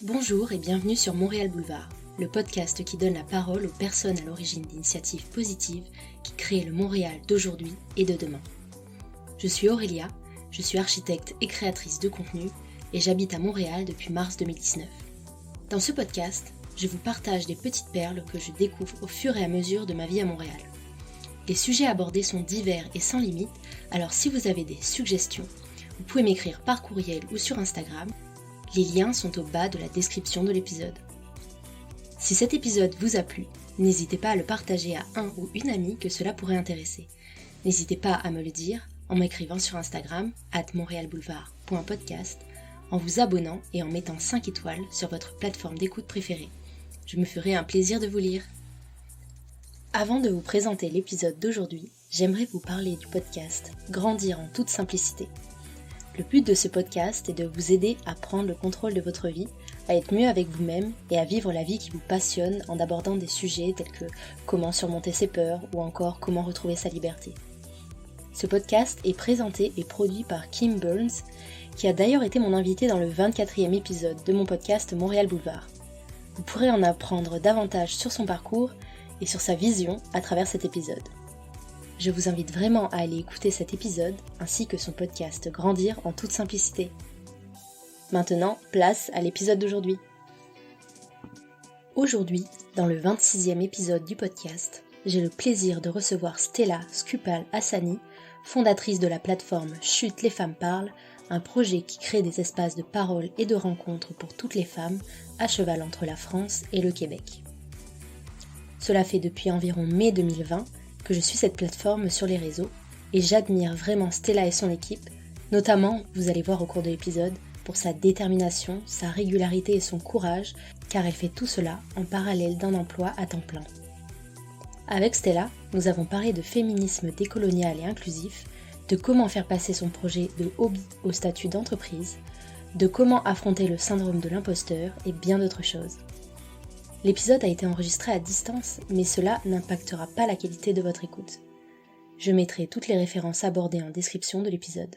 Bonjour et bienvenue sur Montréal Boulevard, le podcast qui donne la parole aux personnes à l'origine d'initiatives positives qui créent le Montréal d'aujourd'hui et de demain. Je suis Aurélia, je suis architecte et créatrice de contenu et j'habite à Montréal depuis mars 2019. Dans ce podcast, je vous partage des petites perles que je découvre au fur et à mesure de ma vie à Montréal. Les sujets abordés sont divers et sans limite, alors si vous avez des suggestions, vous pouvez m'écrire par courriel ou sur Instagram. Les liens sont au bas de la description de l'épisode. Si cet épisode vous a plu, n'hésitez pas à le partager à un ou une amie que cela pourrait intéresser. N'hésitez pas à me le dire en m'écrivant sur Instagram @montrealboulevard.podcast, en vous abonnant et en mettant 5 étoiles sur votre plateforme d'écoute préférée. Je me ferai un plaisir de vous lire. Avant de vous présenter l'épisode d'aujourd'hui, j'aimerais vous parler du podcast Grandir en toute simplicité. Le but de ce podcast est de vous aider à prendre le contrôle de votre vie, à être mieux avec vous-même et à vivre la vie qui vous passionne en abordant des sujets tels que comment surmonter ses peurs ou encore comment retrouver sa liberté. Ce podcast est présenté et produit par Kim Burns, qui a d'ailleurs été mon invité dans le 24e épisode de mon podcast Montréal Boulevard. Vous pourrez en apprendre davantage sur son parcours et sur sa vision à travers cet épisode. Je vous invite vraiment à aller écouter cet épisode ainsi que son podcast Grandir en toute simplicité. Maintenant, place à l'épisode d'aujourd'hui. Aujourd'hui, dans le 26e épisode du podcast, j'ai le plaisir de recevoir Stella Skupal-Hassani, fondatrice de la plateforme Chut, les femmes parlent, un projet qui crée des espaces de parole et de rencontres pour toutes les femmes, à cheval entre la France et le Québec. Cela fait depuis environ mai 2020 que je suis cette plateforme sur les réseaux et j'admire vraiment Stella et son équipe, notamment, vous allez voir au cours de l'épisode, pour sa détermination, sa régularité et son courage, car elle fait tout cela en parallèle d'un emploi à temps plein. Avec Stella, nous avons parlé de féminisme décolonial et inclusif, de comment faire passer son projet de hobby au statut d'entreprise, de comment affronter le syndrome de l'imposteur et bien d'autres choses. L'épisode a été enregistré à distance, mais cela n'impactera pas la qualité de votre écoute. Je mettrai toutes les références abordées en description de l'épisode.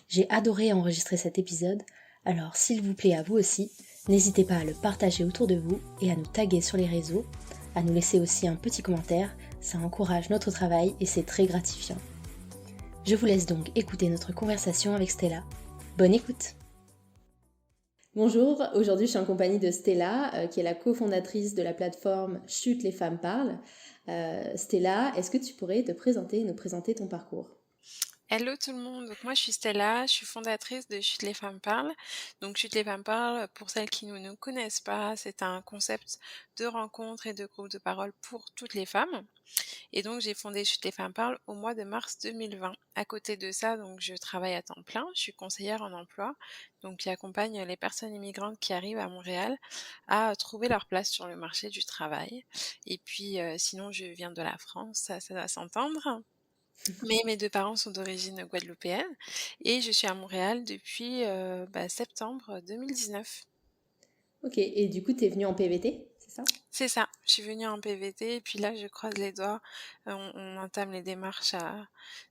J'ai adoré enregistrer cet épisode, alors s'il vous plaît à vous aussi, n'hésitez pas à le partager autour de vous et à nous taguer sur les réseaux, à nous laisser aussi un petit commentaire, ça encourage notre travail et c'est très gratifiant. Je vous laisse donc écouter notre conversation avec Stella. Bonne écoute! Bonjour, aujourd'hui je suis en compagnie de Stella, qui est la cofondatrice de la plateforme Chut, les femmes parlent. Stella, est-ce que tu pourrais te présenter et nous présenter ton parcours ? Hello tout le monde, donc moi je suis Stella, je suis fondatrice de Chut les femmes parlent. Donc Chut les femmes parlent, pour celles qui ne nous connaissent pas, c'est un concept de rencontre et de groupe de parole pour toutes les femmes. Et donc j'ai fondé Chut les femmes parlent au mois de mars 2020. À côté de ça, donc je travaille à temps plein, je suis conseillère en emploi, donc qui accompagne les personnes immigrantes qui arrivent à Montréal à trouver leur place sur le marché du travail. Et puis sinon je viens de la France, ça doit s'entendre. Mais mes 2 parents sont d'origine guadeloupéenne et je suis à Montréal depuis, septembre 2019. Ok, et du coup tu es venue en PVT, c'est ça ? C'est ça, je suis venue en PVT et puis là je croise les doigts, on entame les démarches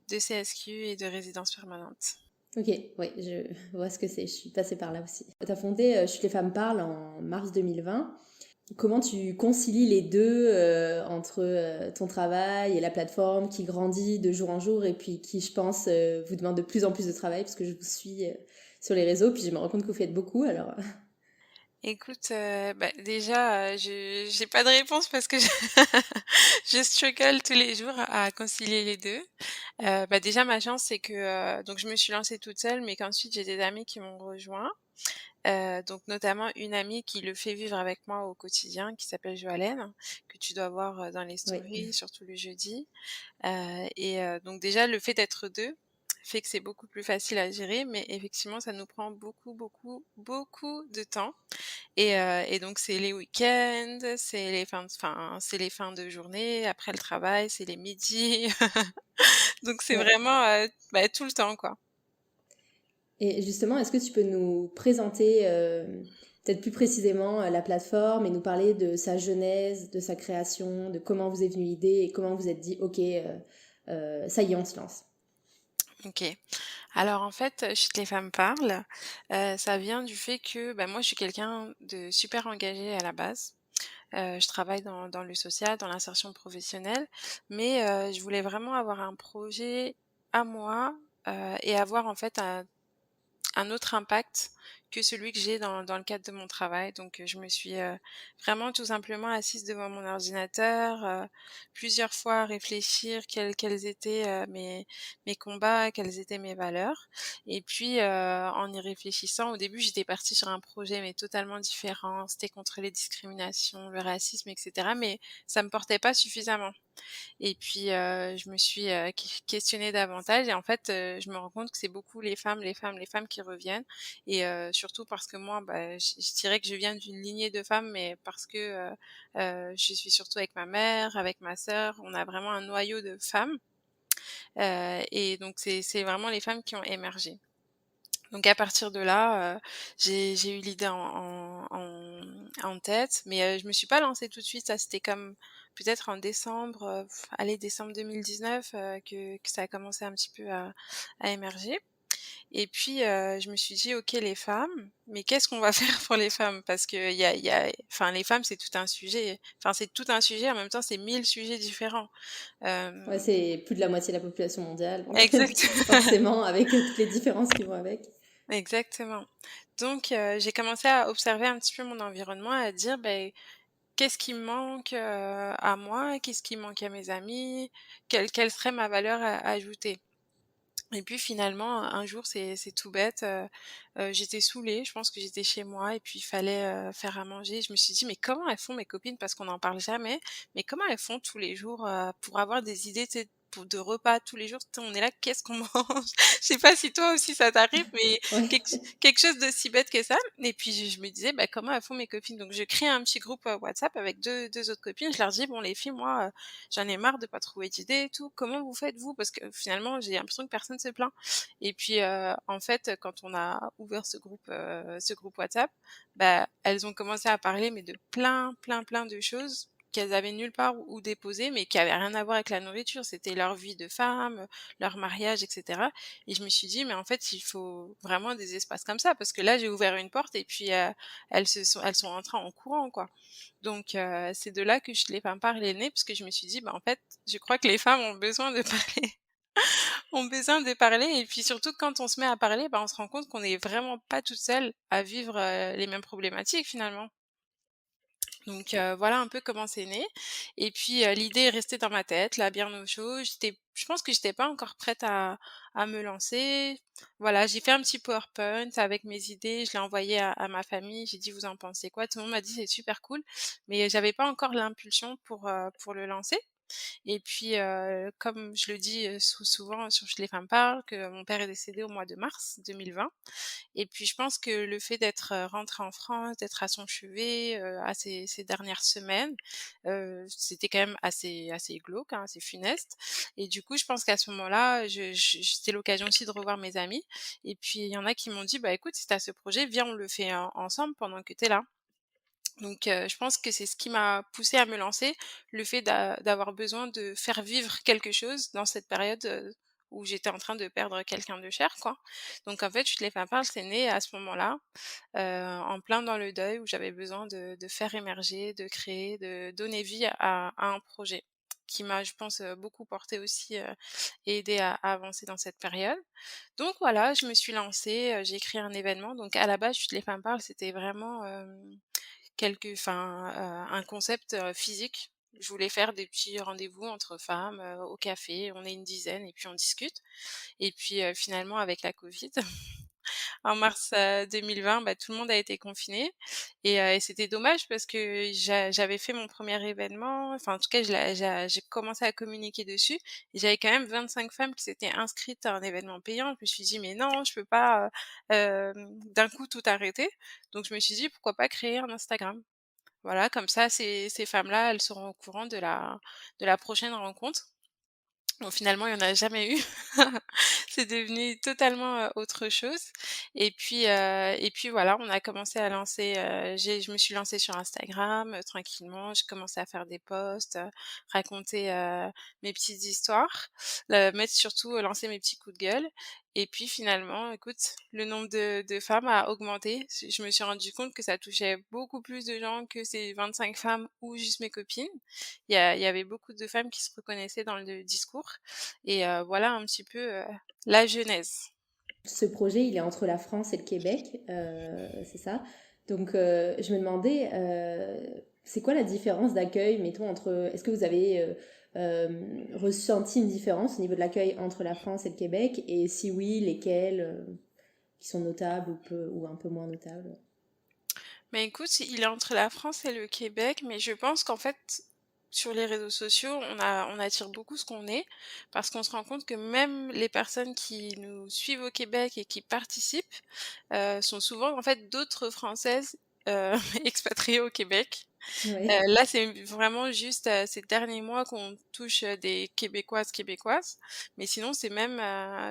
de CSQ et de résidence permanente. Ok, oui, je vois ce que c'est, je suis passée par là aussi. Tu as fondé Chut les femmes parlent en mars 2020. Comment tu concilies les deux entre ton travail et la plateforme qui grandit de jour en jour et puis qui, je pense, vous demande de plus en plus de travail parce que je vous suis sur les réseaux, puis je me rends compte que vous faites beaucoup, alors... Écoute, déjà, je j'ai pas de réponse parce que je je struggle tous les jours à concilier les 2. Déjà ma chance c'est que, donc je me suis lancée toute seule mais qu'ensuite j'ai des amis qui m'ont rejoint. Donc notamment une amie qui le fait vivre avec moi au quotidien qui s'appelle Joalène, que tu dois voir, dans les Oui. stories, surtout le jeudi. Donc déjà le fait d'être 2 fait que c'est beaucoup plus facile à gérer, mais effectivement ça nous prend beaucoup, beaucoup, beaucoup de temps et donc c'est les week-ends, c'est les fins de journée, après le travail, c'est les midis. Donc c'est Ouais. vraiment, tout le temps, quoi. Et justement, est-ce que tu peux nous présenter peut-être plus précisément la plateforme et nous parler de sa genèse, de sa création, de comment vous est venue l'idée et comment vous êtes dit, ok, ça y est, on se lance. OK. Alors en fait, Chute les femmes parlent, ça vient du fait que, bah, moi je suis quelqu'un de super engagé à la base. Je travaille dans le social, dans l'insertion professionnelle, mais je voulais vraiment avoir un projet à moi, et avoir en fait un autre impact que celui que j'ai dans le cadre de mon travail. Donc, je me suis, vraiment tout simplement assise devant mon ordinateur, plusieurs fois à réfléchir quels étaient, mes combats, quelles étaient mes valeurs et puis, en y réfléchissant, au début, j'étais partie sur un projet, mais totalement différent. C'était contre les discriminations, le racisme et cetera, mais ça me portait pas suffisamment. Et puis, je me suis, questionnée davantage et en fait, je me rends compte que c'est beaucoup les femmes, les femmes, les femmes qui reviennent et surtout parce que moi, bah, je dirais que je viens d'une lignée de femmes, mais parce que, je suis surtout avec ma mère, avec ma sœur, on a vraiment un noyau de femmes, et donc c'est vraiment les femmes qui ont émergé. Donc à partir de là, j'ai eu l'idée en tête, mais je me suis pas lancée tout de suite. Ça, c'était comme peut-être en décembre, allez décembre 2019, que ça a commencé un petit peu à émerger et puis, je me suis dit: «OK, les femmes, mais qu'est-ce qu'on va faire pour les femmes?» parce qu'il y a enfin les femmes, c'est tout un sujet. Enfin, c'est tout un sujet, en même temps, c'est 1000 sujets différents. Ouais, Hem c'est plus de la moitié de la population mondiale, donc exact. forcément avec, toutes les différences qui vont avec. Exactement. Donc j'ai commencé à observer un petit peu mon environnement, à dire: «Beh, qu'est-ce qui me manque, à moi? Qu'est-ce qui manque à mes amis? Quelle serait ma valeur ajoutée?» Et puis finalement, un jour, c'est tout bête, j'étais saoulée, je pense que j'étais chez moi et puis il fallait, faire à manger. Je me suis dit: «Mais comment elles font mes copines?» parce qu'on n'en parle jamais, mais comment elles font tous les jours, pour avoir des idées, tu sais, pour de repas tous les jours? Tu sais, on est là: «Qu'est-ce qu'on mange?» Je sais pas si toi aussi ça t'arrive, mais Ouais. quelque chose d'aussi bête que ça et puis je me disais: «Bah, comment elles font mes copines?» donc je crée un petit groupe, WhatsApp avec deux autres copines. Je leur dis: «Bon les filles, moi, j'en ai marre de pas trouver d'idées et tout. Comment vous faites vous?» parce que finalement, j'ai l'impression que personne se plaint et puis, en fait, quand on a ouvert ce groupe WhatsApp, bah, elles ont commencé à parler, mais de plein, plein, plein de choses qu'elles avaient nulle part où déposer, mais qui avaient rien à voir avec la nourriture. C'était leur vie de femme, leur mariage et cetera et je me suis dit: «Mais en fait, il faut vraiment des espaces comme ça» parce que là, j'ai ouvert une porte et puis, elles sont entrées en courant, quoi. Donc c'est de là que je les femmes parlent est né, parce que je me suis dit: «Bah, en fait, je crois que les femmes ont besoin de parler, ont besoin de parler» et puis surtout quand on se met à parler, bah, on se rend compte qu'on n'est vraiment pas toutes seules à vivre, les mêmes problématiques finalement. Donc voilà un peu comment c'est né et puis, l'idée est restée dans ma tête là bien au chaud. Je pense que j'étais pas encore prête à me lancer. Voilà, j'ai fait un petit PowerPoint avec mes idées, je l'ai envoyé à ma famille, j'ai dit: «Vous en pensez quoi?» Tout le monde m'a dit: «C'est super cool», mais j'avais pas encore l'impulsion pour le lancer. Et puis, comme je le dis, souvent sur Chez les femmes parlent, que mon père est décédé au mois de mars 2020 et puis je pense que le fait d'être, rentrée en France, d'être à son chevet, à ces dernières semaines, c'était quand même assez glauque, hein, assez funeste et du coup, je pense qu'à ce moment-là, je c'était l'occasion aussi de revoir mes amis et puis il y en a qui m'ont dit: «Bah, écoute, si tu as ce projet, viens, on le fait ensemble pendant que tu es là». Donc je pense que c'est ce qui m'a poussée à me lancer, le fait d'avoir besoin de faire vivre quelque chose dans cette période, où j'étais en train de perdre quelqu'un de cher, quoi. Donc en fait, Chute les femmes parlent, c'est né à ce moment-là, en plein dans le deuil où j'avais besoin de faire émerger, de créer, de donner vie à un projet qui m'a, je pense, beaucoup porté aussi, et aidé à avancer dans cette période. Donc voilà, je me suis lancée, j'ai créé un événement. Donc à la base, Chute les femmes parlent, c'était vraiment, un concept, physique. Je voulais faire des petits rendez-vous entre femmes, au café. On est une dizaine et puis on discute et puis, finalement avec la covid, en mars, 2020, bah, tout le monde a été confiné et c'était dommage parce que j'avais fait mon premier événement, enfin en tout cas j'ai commencé à communiquer dessus et j'avais quand même 25 femmes qui s'étaient inscrites à un événement payant. Je me suis dit: «Mais non, je peux pas, d'un coup tout arrêter». Donc je me suis dit: «Pourquoi pas créer un Instagram?» Voilà, comme ça ces femmes-là, elles seront au courant de la prochaine rencontre. Bon, finalement, il y en a jamais eu. C'est devenu totalement, autre chose et puis voilà, on a commencé à lancer, je me suis lancée sur Instagram, tranquillement. J'ai commencé à faire des posts, raconter, mes petites histoires, mettre surtout lancer mes petits coups de gueule Et puis finalement, écoute, le nombre de femmes a augmenté. Je me suis rendu compte que ça touchait beaucoup plus de gens que ces 25 femmes ou juste mes copines. Il y avait beaucoup de femmes qui se reconnaissaient dans le discours et voilà un petit peu, la genèse. Ce projet, il est entre la France et le Québec, c'est ça. Donc, je me demandais, c'est quoi la différence d'accueil, mettons, entre... Est-ce que vous avez ressenti une différence au niveau de l'accueil entre la France et le Québec? Et si oui, lesquels qui sont notables ou un peu moins notables? Mais écoute, il est entre la France et le Québec, mais je pense qu'en fait, sur les réseaux sociaux, on attire beaucoup ce qu'on est, parce qu'on se rend compte que même les personnes qui nous suivent au Québec et qui participent, sont souvent en fait d'autres Françaises, expatriées au Québec. Oui. Là, c'est vraiment juste, ces derniers mois qu'on touche, des Québécoises, mais sinon c'est même,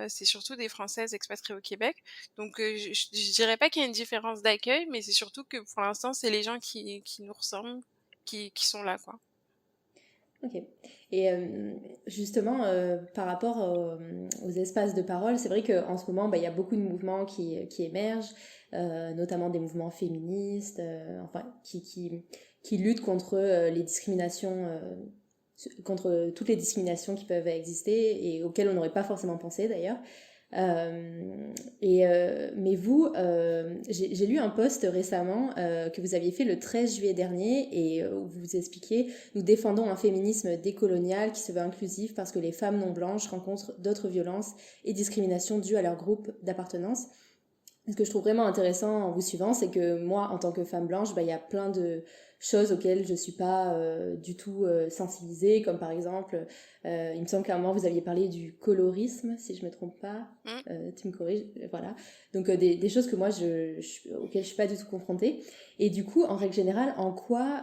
c'est surtout des Françaises expatriées au Québec. Donc je dirais pas qu'il y a une différence d'accueil, mais c'est surtout que pour l'instant, c'est les gens qui nous ressemblent, qui sont là, quoi. Ok. Et justement, par rapport aux espaces de parole, c'est vrai qu'en ce moment, bah, il y a beaucoup de mouvements qui émergent, notamment des mouvements féministes, enfin, qui luttent contre les discriminations, contre toutes les discriminations qui peuvent exister et auxquelles on n'aurait pas forcément pensé d'ailleurs. Mais vous, j'ai lu un post récemment que vous aviez fait le 13 juillet dernier et où vous expliquiez: nous défendons un féminisme décolonial qui se veut inclusif parce que les femmes non blanches rencontrent d'autres violences et discriminations dues à leur groupe d'appartenance. Ce que je trouve vraiment intéressant en vous suivant, c'est que moi, en tant que femme blanche, bah, il y a plein de choses auxquelles je ne suis pas du tout sensibilisée, comme par exemple, il me semble qu'à un moment, vous aviez parlé du colorisme, si je ne me trompe pas. Mmh. Tu me corriges, voilà. Donc des choses que moi, auxquelles je ne suis pas du tout confrontée. Et du coup, en règle générale, en quoi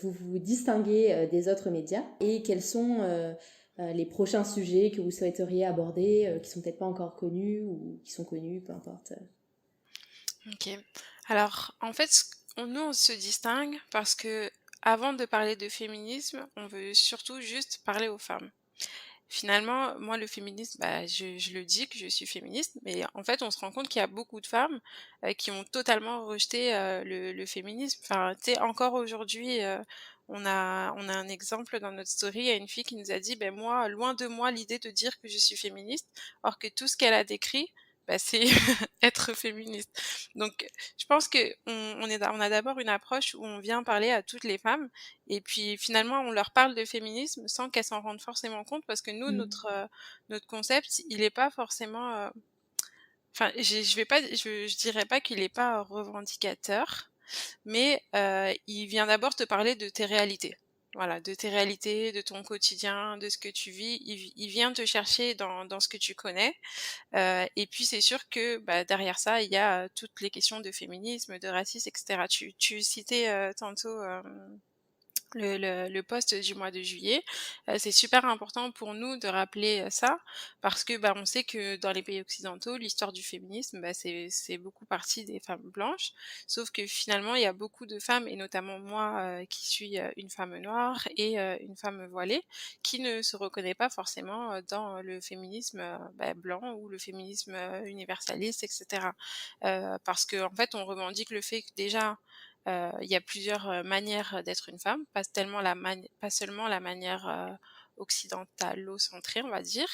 vous vous distinguez des autres médias et quels sont les prochains sujets que vous souhaiteriez aborder, qui sont peut-être pas encore connus ou qui sont connus, peu importe. OK. Alors, en fait, nous, on se distingue parce que avant de parler de féminisme, on veut surtout juste parler aux femmes. Finalement, moi, le féminisme, bah, je le dis que je suis féministe, mais en fait, on se rend compte qu'il y a beaucoup de femmes qui ont totalement rejeté le féminisme. Enfin, tu sais, encore aujourd'hui, on a un exemple dans notre story. Il y a une fille qui nous a dit, ben moi, loin de moi l'idée de dire que je suis féministe, or que tout ce qu'elle a décrit, bah, c'est être féministe. Donc, je pense que on a d'abord une approche où on vient parler à toutes les femmes et puis finalement, on leur parle de féminisme sans qu'elles s'en rendent forcément compte parce que nous, Mm. notre concept, il est pas forcément, enfin, je vais pas je dirais pas qu'il est pas revendicateur, mais il vient d'abord te parler de tes réalités. Voilà, de tes réalités, de ton quotidien, de ce que tu vis. Il vient te chercher dans ce que tu connais, et puis c'est sûr que, bah, derrière ça, il y a, toutes les questions de féminisme, de racisme et cetera. Tu citais, tantôt, le post du mois de juillet. C'est super important pour nous de rappeler, ça parce que, bah, on sait que dans les pays occidentaux, l'histoire du féminisme, bah, c'est beaucoup partie des femmes blanches. Sauf que finalement, il y a beaucoup de femmes et notamment moi, qui suis, une femme noire et une femme voilée, qui ne se reconnaît pas forcément, dans le féminisme, bah, blanc ou le féminisme, universaliste et cetera. Parce qu'en fait, on revendique le fait que déjà, il y a plusieurs, manières, d'être une femme, pas seulement la manière, occidentalo-centrée, on va dire.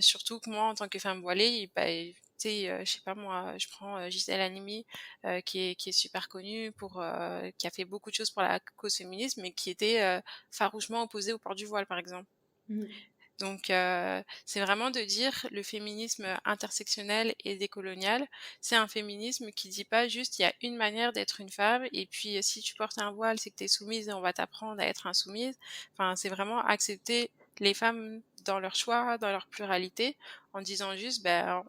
Surtout que moi, en tant que femme voilée, bah, tu sais, je sais pas moi, je prends, Gisèle Halimi, qui est super connue pour, qui a fait beaucoup de choses pour la cause féministe, mais qui était, farouchement opposée au port du voile, par exemple. Mm. Donc c'est vraiment de dire le féminisme intersectionnel et décolonial, c'est un féminisme qui dit pas juste il y a une manière d'être une femme et puis si tu portes un voile, c'est que tu es soumise et on va t'apprendre à être insoumise. Enfin, c'est vraiment accepter les femmes dans leur choix, dans leur pluralité, en disant juste, ben,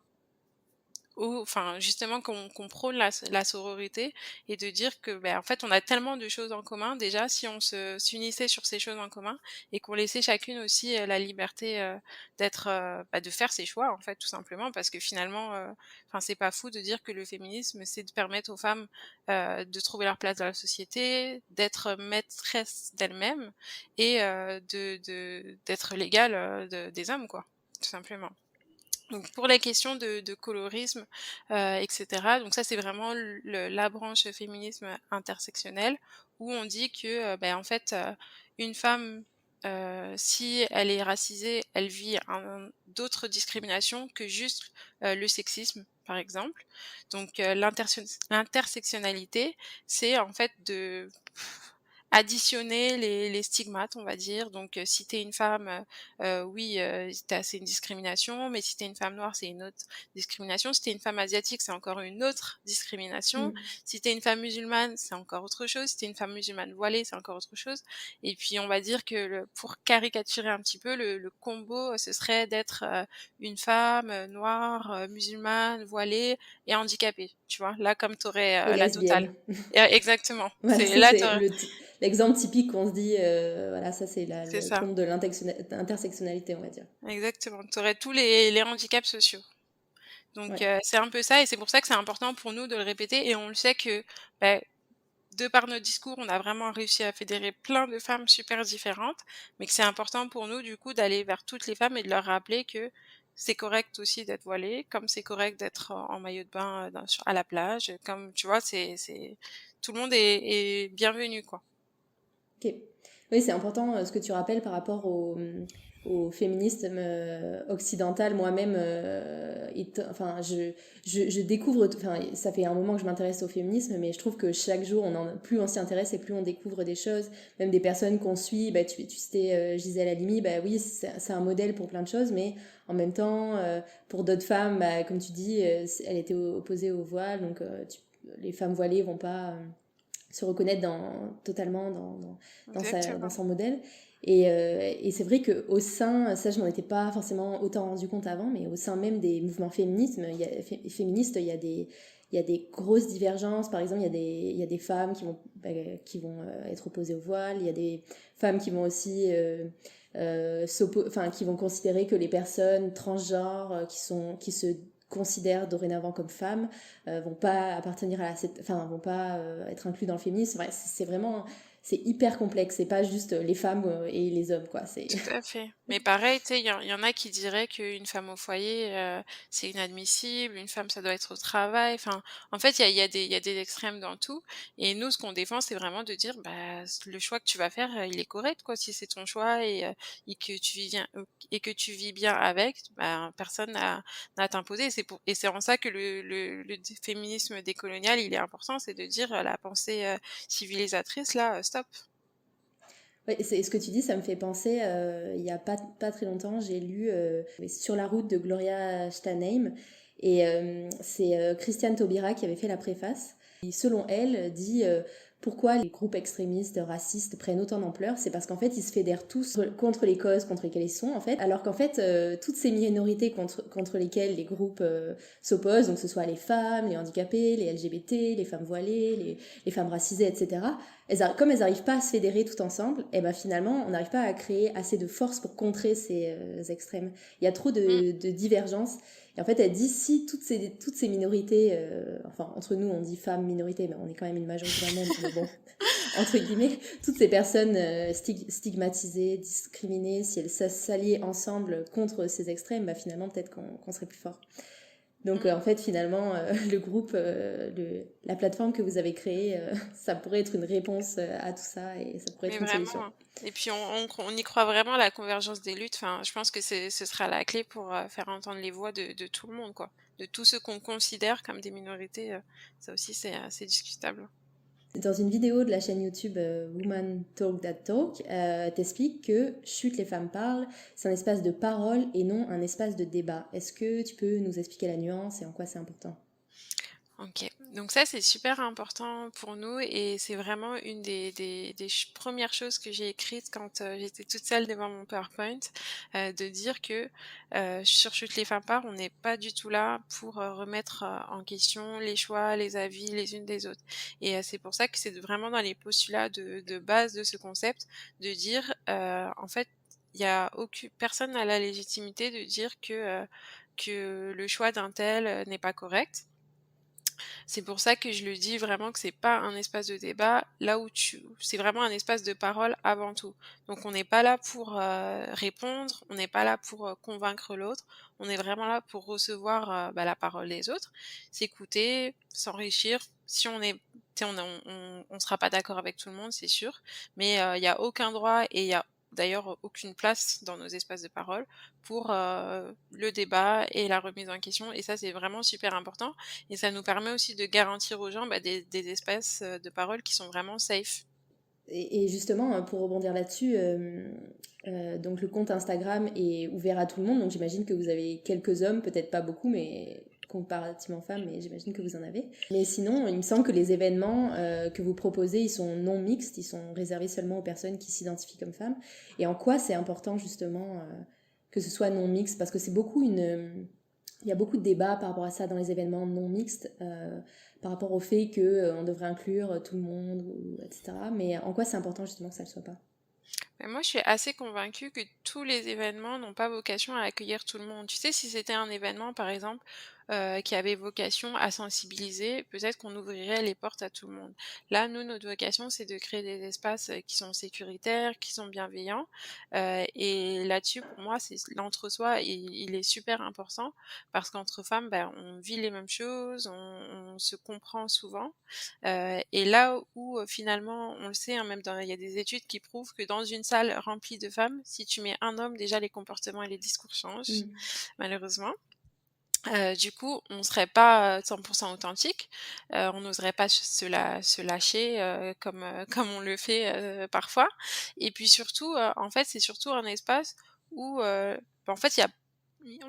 ou enfin, justement qu'on prône la sororité et de dire que, ben en fait, on a tellement de choses en commun déjà si on se s'unissait sur ces choses en commun et qu'on laissait chacune aussi, la liberté, d'être, bah, de faire ses choix, en fait, tout simplement. Parce que finalement, enfin, c'est pas fou de dire que le féminisme, c'est de permettre aux femmes, de trouver leur place dans la société, d'être maîtresses d'elles-mêmes et d'être l'égal, des hommes, quoi, tout simplement. Donc pour les questions de colorisme, et cetera, donc ça, c'est vraiment la branche féminisme intersectionnel où on dit que, en fait, une femme, si elle est racisée, elle vit d'autres discriminations que juste, le sexisme, par exemple. Donc l'intersectionnalité, c'est en fait de additionner les stigmates, on va dire. Donc si tu es une femme, oui, c'est une discrimination, mais si tu es une femme noire, c'est une autre discrimination. Si tu es une femme asiatique, c'est encore une autre discrimination. Mmh. Si tu es une femme musulmane, c'est encore autre chose. Si tu es une femme musulmane voilée, c'est encore autre chose. Et puis on va dire que pour caricaturer un petit peu, le combo, ce serait d'être, une femme, noire, musulmane, voilée et handicapée, tu vois? Là, comme tu Et aurais, la totale. lesbienne. Exactement. Voilà, C'est ça là, c'est l'exemple typique qu'on se dit, voilà, ça c'est c'est le ça. comble de l'intersectionnalité, on va dire. Exactement, tu aurais tous les handicaps sociaux. Donc Ouais. c'est un peu ça et c'est pour ça que c'est important pour nous de le répéter et on le sait que, bah, de par notre discours, on a vraiment réussi à fédérer plein de femmes super différentes, mais que c'est important pour nous, du coup, d'aller vers toutes les femmes et de leur rappeler que c'est correct aussi d'être voilée, comme c'est correct d'être en maillot de bain, à la plage, comme tu vois? C'est tout le monde est bienvenu, quoi. OK. Oui, c'est important, ce que tu rappelles par rapport au féminisme occidental. Moi-même, enfin, je découvre, enfin, ça fait un moment que je m'intéresse au féminisme, mais je trouve que chaque jour, plus on s'y intéresse et plus on découvre des choses, même des personnes qu'on suit. Bah, tu citais Gisèle Halimi, bah oui, c'est un modèle pour plein de choses, mais en même temps, pour d'autres femmes, bah, comme tu dis, elle était opposée au voile, donc les femmes voilées vont pas se reconnaître totalement dans Exactement. son modèle. Et c'est vrai qu'au sein, ça je m'en étais pas forcément autant rendu compte avant, mais au sein même des mouvements féministes, il y a des grosses divergences. Par exemple, il y a des femmes qui vont être opposées au voile, il y a des femmes qui vont aussi enfin, qui vont considérer que les personnes transgenres qui se considèrent dorénavant comme femmes vont pas appartenir enfin vont pas être inclus dans le féminisme. Ouais, c'est vraiment c'est hyper complexe. C'est pas juste les femmes et les hommes quoi. C'est Tout à fait. Mais pareil, tu sais, il y en a qui diraient qu'une femme au foyer, c'est inadmissible, une femme, ça doit être au travail. Enfin, en fait, il y a des extrêmes dans tout. Et nous, ce qu'on défend, c'est vraiment de dire, bah, le choix que tu vas faire, il est correct, quoi. Si c'est ton choix et que tu vis bien, et que tu vis bien avec, bah, personne n'a à t'imposer. Et c'est en ça que le féminisme décolonial, il est important, c'est de dire la pensée civilisatrice, là, stop. ouais, c'est ce que tu dis, ça me fait penser. Il y a pas très longtemps, j'ai lu Sur la route de Gloria Steinem et c'est Christiane Taubira qui avait fait la préface. Et selon elle, dit pourquoi les groupes extrémistes racistes prennent autant d'ampleur, c'est parce qu'en fait ils se fédèrent tous contre les causes contre lesquelles ils sont en fait, alors qu'en fait toutes ces minorités contre lesquelles les groupes s'opposent, donc que ce soit les femmes, les handicapés, les LGBT, les femmes voilées, les femmes racisées, etc. Comme elles n'arrivent pas à se fédérer tout ensemble, et ben finalement on n'arrive pas à créer assez de force pour contrer ces extrêmes. Il y a trop Mm. de divergences. Et en fait, elle dit si toutes ces minorités, enfin entre nous on dit femmes minorités, mais on est quand même une majorité dans le monde, mais bon, entre guillemets, toutes ces personnes stigmatisées, discriminées, si elles s'alliaient ensemble contre ces extrêmes, bah finalement peut-être qu'on serait plus fort. Donc Mm. en fait finalement le groupe, la plateforme que vous avez créée, ça pourrait être une réponse à tout ça et ça pourrait Mais être une solution. vraiment, hein. Et puis on y croit vraiment à la convergence des luttes. Enfin, je pense que ce sera la clé pour faire entendre les voix de tout le monde, quoi. De tous ceux qu'on considère comme des minorités. Ça aussi, c'est discutable. Dans une vidéo de la chaîne YouTube Woman Talk That Talk, t'expliques que Chute les femmes parlent, c'est un espace de parole et non un espace de débat. Est-ce que tu peux nous expliquer la nuance et en quoi c'est important? OK. Donc ça, c'est super important pour nous et c'est vraiment une des premières choses que j'ai écrites quand, j'étais toute seule devant mon PowerPoint, de dire que, sur Chute les femmes parlent, on n'est pas du tout là pour, remettre, en question les choix, les avis les unes des autres et c'est pour ça que c'est vraiment dans les postulats de base de ce concept de dire, en fait, il y a aucune personne n'a la légitimité de dire que le choix d'un tel, n'est pas correct. C'est pour ça que je le dis vraiment que c'est pas un espace de débat, là où c'est vraiment un espace de parole avant tout. Donc on n'est pas là pour, répondre, on n'est pas là pour, convaincre l'autre, on est vraiment là pour recevoir, la parole des autres, s'écouter, s'enrichir. Si on est tu sais, on sera pas d'accord avec tout le monde, c'est sûr, mais il y a aucun droit et il y a d'ailleurs aucune place dans nos espaces de parole pour, le débat et la remise en question et ça, c'est vraiment super important et ça nous permet aussi de garantir aux gens, des espaces, de parole qui sont vraiment safe. Et justement, pour rebondir là-dessus, donc le compte Instagram est ouvert à tout le monde, donc j'imagine que vous avez quelques hommes, peut-être pas beaucoup, mais comparativement femmes, mais j'imagine que vous en avez. Mais sinon, il me semble que les événements que vous proposez, ils sont non mixtes, ils sont réservés seulement aux personnes qui s'identifient comme femmes. Et en quoi c'est important justement que ce soit non mixte? Parce que c'est beaucoup il y a beaucoup de débats par rapport à ça dans les événements non mixtes, par rapport au fait que on devrait inclure tout le monde, etc. Mais en quoi c'est important justement que ça ne le soit pas? Mais moi, je suis assez convaincue que tous les événements n'ont pas vocation à accueillir tout le monde. Tu sais, si c'était un événement, par exemple, qui avait vocation à sensibiliser, peut-être qu'on ouvrirait les portes à tout le monde. Là, nous, notre vocation, c'est de créer des espaces qui sont sécuritaires, qui sont bienveillants. Et là-dessus, pour moi, c'est l'entre-soi, il est super important parce qu'entre femmes, on vit les mêmes choses, on se comprend souvent. Et là où, finalement, on le sait, hein, même il y a des études qui prouvent que dans une salle remplie de femmes, si tu mets un homme, déjà les comportements et les discours changent, Mm. malheureusement. Du coup, on serait pas, 100 authentique, on n'oserait pas se lâcher, comme on le fait, parfois et puis surtout, en fait, c'est surtout un espace où, en fait, il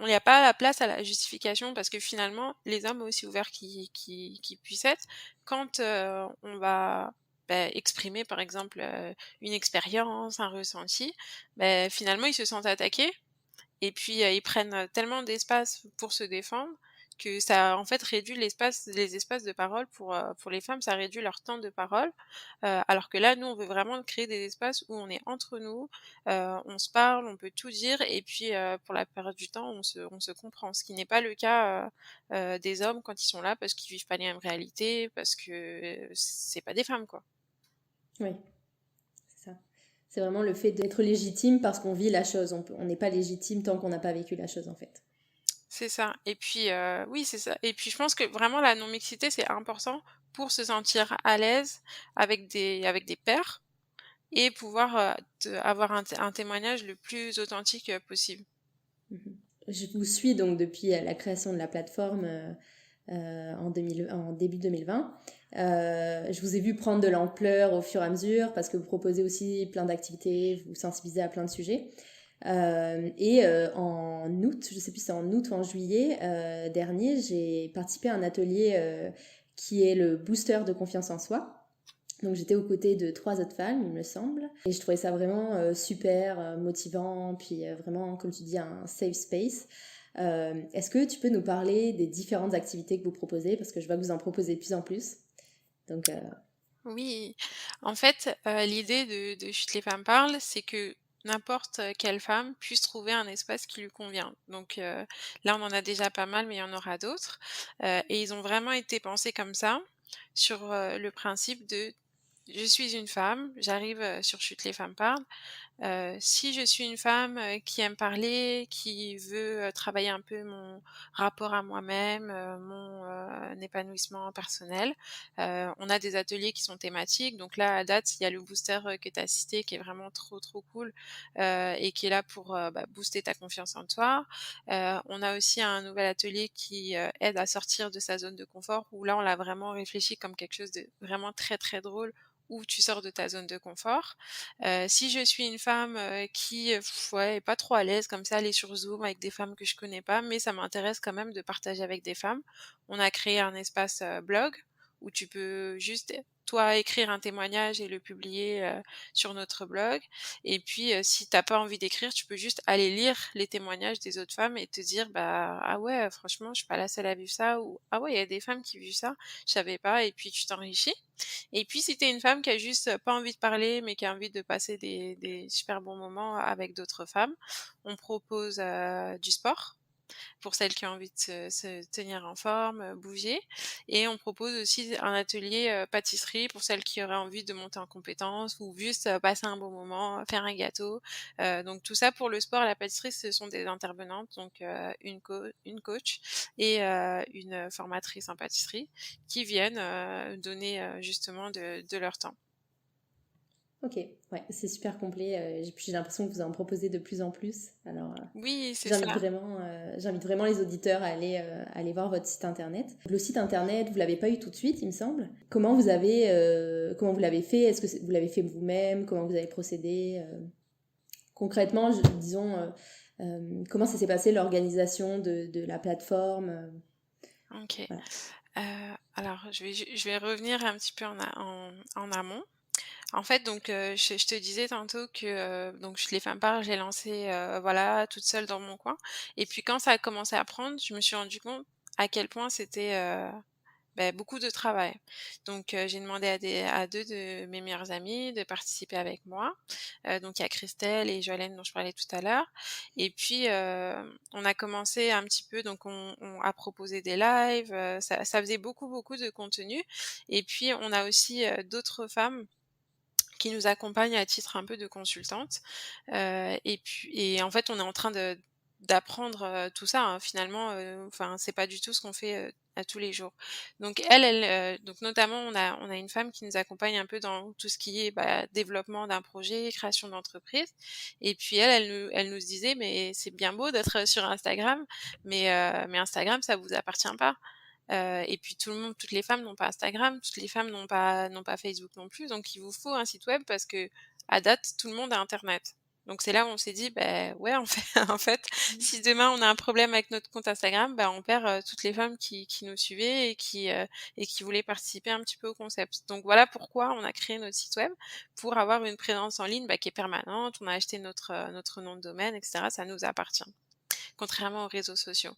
y a pas la place à la justification parce que finalement, les hommes aussi ouverts qui puissent être, quand, on va, exprimer par exemple, une expérience, un ressenti, finalement ils se sentent attaqués et puis, ils prennent, tellement d'espace pour se défendre que ça, en fait, réduit les espaces de parole pour les femmes, ça réduit leur temps de parole. Alors que là, nous, on veut vraiment créer des espaces où on est entre nous, on se parle, on peut tout dire et puis, pour la période du temps, on se comprend. Ce qui n'est pas le cas, des hommes quand ils sont là parce qu'ils vivent pas les mêmes réalités, parce que, c'est pas des femmes, quoi. Oui, c'est ça. C'est vraiment le fait d'être légitime parce qu'on vit la chose. On n'est pas légitime tant qu'on n'a pas vécu la chose en fait. C'est ça et puis, oui, c'est ça et puis je pense que vraiment la non-mixité, c'est important pour se sentir à l'aise avec des pairs et pouvoir, avoir un témoignage le plus authentique, possible. Mhm. Je vous suis donc depuis la création de la plateforme en début 2020. Je vous ai vu prendre de l'ampleur au fur et à mesure parce que vous proposez aussi plein d'activités, vous sensibilisez à plein de sujets. En août, je sais plus si c'est en août ou en juillet dernier, j'ai participé à un atelier qui est le booster de confiance en soi. Donc j'étais aux côtés de 3 autres femmes, il me semble. Et je trouvais ça vraiment super motivant, puis vraiment, comme tu dis, un safe space. Est-ce que tu peux nous parler des différentes activités que vous proposez? Parce que je vois que vous en proposez de plus en plus. Donc, Oui, en fait, l'idée de Chut les femmes parlent, c'est que n'importe quelle femme puisse trouver un espace qui lui convient. Donc, là, on en a déjà pas mal, mais il y en aura d'autres, et ils ont vraiment été pensés comme ça, sur, le principe de: «Je suis une femme, j'arrive, sur Chut les femmes parlent, si je suis une femme, qui aime parler, qui veut, travailler un peu mon rapport à moi-même, mon, épanouissement personnel, on a des ateliers qui sont thématiques. Donc là, à date, il y a le booster, que tu as cité qui est vraiment trop, trop cool, et qui est là pour, booster ta confiance en toi. On a aussi un nouvel atelier qui, aide à sortir de sa zone de confort où là, on l'a vraiment réfléchi comme quelque chose de vraiment très, très drôle où tu sors de ta zone de confort. Si je suis une femme, qui, ouais, est pas trop à l'aise comme ça, aller sur Zoom avec des femmes que je connais pas, mais ça m'intéresse quand même de partager avec des femmes. On a créé un espace, blog où tu peux juste, toi, écrire un témoignage et le publier, sur notre blog et puis, si t'as pas envie d'écrire, tu peux juste aller lire les témoignages des autres femmes et te dire: «Bah, ah ouais, franchement, je suis pas la seule à vivre ça» ou «Ah ouais, il y a des femmes qui vivent ça, je savais pas» et puis tu t'enrichis. Et puis si tu es une femme qui a juste, pas envie de parler, mais qui a envie de passer des super bons moments avec d'autres femmes, on propose, du sport. pour celles qui ont envie de se tenir en forme, bouger, et on propose aussi un atelier, pâtisserie pour celles qui auraient envie de monter en compétences ou juste, passer un bon moment, faire un gâteau. Donc tout ça pour le sport et la pâtisserie, ce sont des intervenantes, donc une coach et une formatrice en pâtisserie qui viennent, donner, justement de leur temps. Ok, ouais, c'est super complet. J'ai l'impression que vous en proposez de plus en plus. Alors, Oui, c'est ça. j'invite vraiment les auditeurs à aller voir votre site internet. Le site internet, vous l'avez pas eu tout de suite, il me semble. Comment vous l'avez fait? Est-ce que vous l'avez fait vous-même? Comment vous avez procédé? Concrètement, disons, comment ça s'est passé l'organisation de la plateforme? OK. Voilà. Alors je vais revenir un petit peu en amont. En fait, donc je te disais tantôt que, donc les femmes parlent, j'ai lancé, voilà, toute seule dans mon coin, et puis quand ça a commencé à prendre, je me suis rendu compte à quel point c'était, beaucoup de travail. Donc j'ai demandé à 2 de mes meilleures amies de participer avec moi. Donc il y a Christelle et Joëlène dont je parlais tout à l'heure, et puis, on a commencé un petit peu, donc on a proposé des lives, ça faisait beaucoup, beaucoup de contenu, et puis on a aussi, d'autres femmes qui nous accompagne à titre un peu de consultante. Et en fait, on est en train d'apprendre, tout ça, hein, finalement, enfin, c'est pas du tout ce qu'on fait, à tous les jours. Donc donc notamment, on a une femme qui nous accompagne un peu dans tout ce qui est, développement d'un projet, création d'entreprise, et puis elle nous disait: «Mais c'est bien beau d'être, sur Instagram, mais Instagram, ça vous appartient pas». Et puis toutes les femmes n'ont pas Instagram, toutes les femmes n'ont pas Facebook non plus, donc il vous faut un site web parce que à date, tout le monde a internet. Donc c'est là où on s'est dit: «Beh, ouais, en fait en fait, si demain on a un problème avec notre compte Instagram, on perd, toutes les femmes qui nous suivaient et qui voulaient participer un petit peu au concept». Donc voilà pourquoi on a créé notre site web, pour avoir une présence en ligne, qui est permanente. On a acheté notre nom de domaine et cetera, ça nous appartient, contrairement aux réseaux sociaux.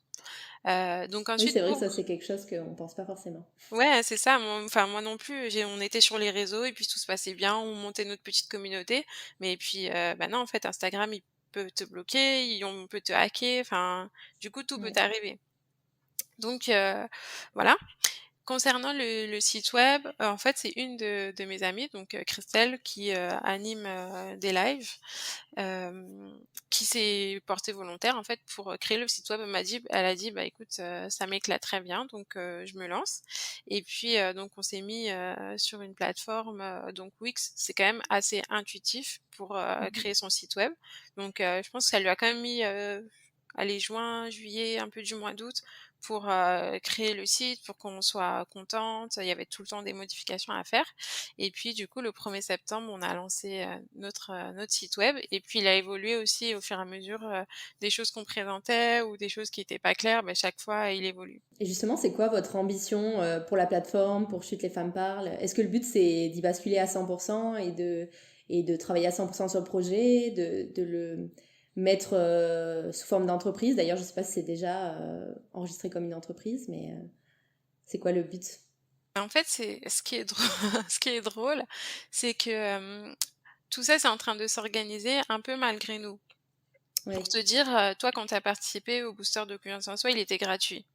Donc Oui, ensuite c'est vrai que pour ça, c'est quelque chose qu'on pense pas forcément. Ouais, c'est ça, moi non plus, on était sur les réseaux et puis tout se passait bien, on montait notre petite communauté, mais puis, non, en fait, Instagram, il peut te bloquer, on peut te hacker, enfin, du coup, tout peut Ouais. arriver. Donc voilà. Concernant le site web, en fait, c'est une de mes amies, donc Christelle, qui, anime, des lives, hem, qui s'est portée volontaire, en fait, pour, créer le site web. Elle a dit: «Bah, écoute, ça m'éclate très bien, donc je me lance», et puis, donc on s'est mis, sur une plateforme, donc Wix, c'est quand même assez intuitif pour, Mhm. créer son site web. Donc je pense que ça lui a quand même mis, allez, juin, juillet, un peu du mois d'août pour, créer le site, pour qu'on soit contente. Il y avait tout le temps des modifications à faire, et puis du coup le 1er septembre, on a lancé, notre site web, et puis il a évolué aussi au fur et à mesure, des choses qu'on présentait ou des choses qui étaient pas claires, chaque fois il évolue. Et justement, c'est quoi votre ambition pour la plateforme, pour Chute les femmes parlent? Est-ce que le but, c'est d'y basculer à 100% et de travailler à 100% sur le projet, de le mettre sous forme d'entreprise? D'ailleurs, je ne sais pas si c'est déjà enregistré comme une entreprise, mais c'est quoi le but? En fait, c'est ce qui est drôle ce qui est drôle, c'est que, tout ça, c'est en train de s'organiser un peu malgré nous. Pour Oui. te dire, toi, quand tu as participé au booster de confiance en soi, il était gratuit.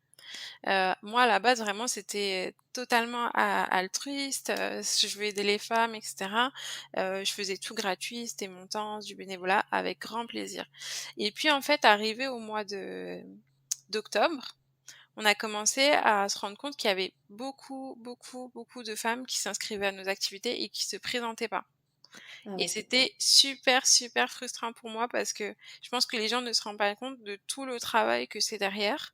Moi, à la base, vraiment, c'était totalement altruiste, je veux aider les femmes et cetera. Je faisais tout gratuit, c'était mon temps, du bénévolat, avec grand plaisir. Et puis, en fait, arrivé au mois d'octobre, on a commencé à se rendre compte qu'il y avait beaucoup, beaucoup, beaucoup de femmes qui s'inscrivaient à nos activités et qui se présentaient pas. Ah Et ouais. c'était super, super frustrant pour moi parce que je pense que les gens ne se rendent pas compte de tout le travail que c'est derrière.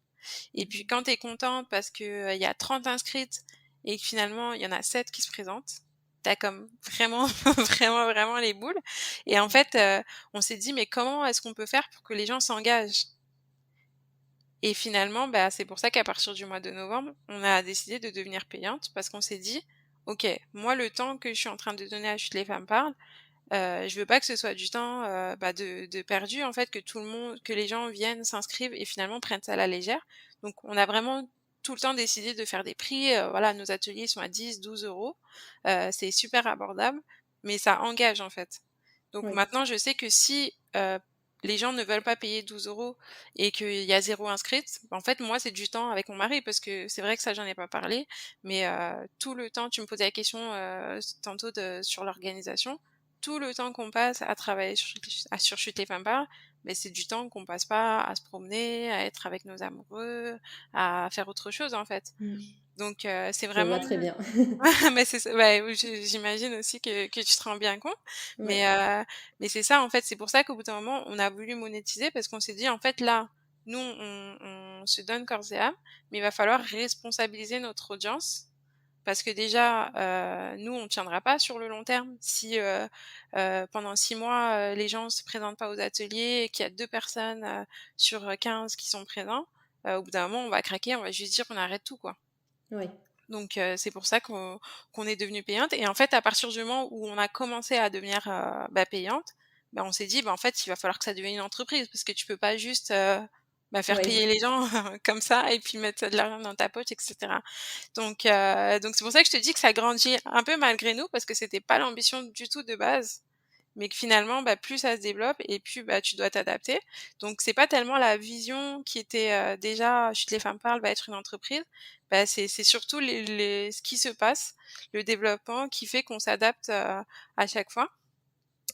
Et puis Mhm. quand tu es contente parce que, il y a 30 inscrites et que finalement il y en a 7 qui se présentent, tu as comme vraiment, vraiment, vraiment les boules. Et en fait, on s'est dit: «Mais comment est-ce qu'on peut faire pour que les gens s'engagent?» Et finalement, c'est pour ça qu'à partir du mois de novembre, on a décidé de devenir payante, parce qu'on s'est dit: «OK, moi le temps que je suis en train de donner à Chute les femmes parlent, je veux pas que ce soit du temps, de perdu, en fait, que les gens viennent, s'inscrivent et finalement prennent ça à la légère». Donc on a vraiment tout le temps décidé de faire des prix, voilà, nos ateliers sont à 10, 12 €, c'est super abordable, mais ça engage, en fait. Donc Oui. maintenant je sais que si, les gens ne veulent pas payer 12 € et qu'il y a zéro inscrite, en fait, moi, c'est du temps avec mon mari parce que c'est vrai que ça, j'en ai pas parlé, mais tout le temps, tu me posais la question tantôt sur l'organisation, tout le temps qu'on passe à travailler sur Chute les femmes parlent, mais c'est du temps qu'on passe pas à se promener, à être avec nos amoureux, à faire autre chose en fait. Donc c'est Je vraiment vois très bien. mais c'est ça, ouais, oui, j'imagine aussi que tu te rends bien compte, mais Ouais, c'est ça, en fait, c'est pour ça qu'au bout d'un moment, on a voulu monétiser parce qu'on s'est dit: «En fait, là, nous, on se donne corps et âme, mais il va falloir responsabiliser notre audience». Parce que déjà, nous, on tiendra pas sur le long terme si, pendant 6 mois, les gens se présentent pas aux ateliers et qu'il y a 2 personnes, sur 15 qui sont présents, au bout d'un moment, on va craquer, on va juste dire: «On arrête tout», quoi. ouais, Donc c'est pour ça qu'on est devenue payante et en fait, à partir du moment où on a commencé à devenir, payante, on s'est dit: «Bah, en fait, il va falloir que ça devienne une entreprise parce que tu peux pas juste, faire ouais. payer les gens comme ça et puis mettre de l'argent dans ta poche et cetera». Donc c'est pour ça que je te dis que ça grandit un peu malgré nous parce que c'était pas l'ambition du tout de base, mais que finalement, plus ça se développe et plus, tu dois t'adapter. Donc c'est pas tellement la vision qui était, déjà Chute les femmes parlent va être une entreprise, c'est surtout les ce qui se passe, le développement qui fait qu'on s'adapte, à chaque fois.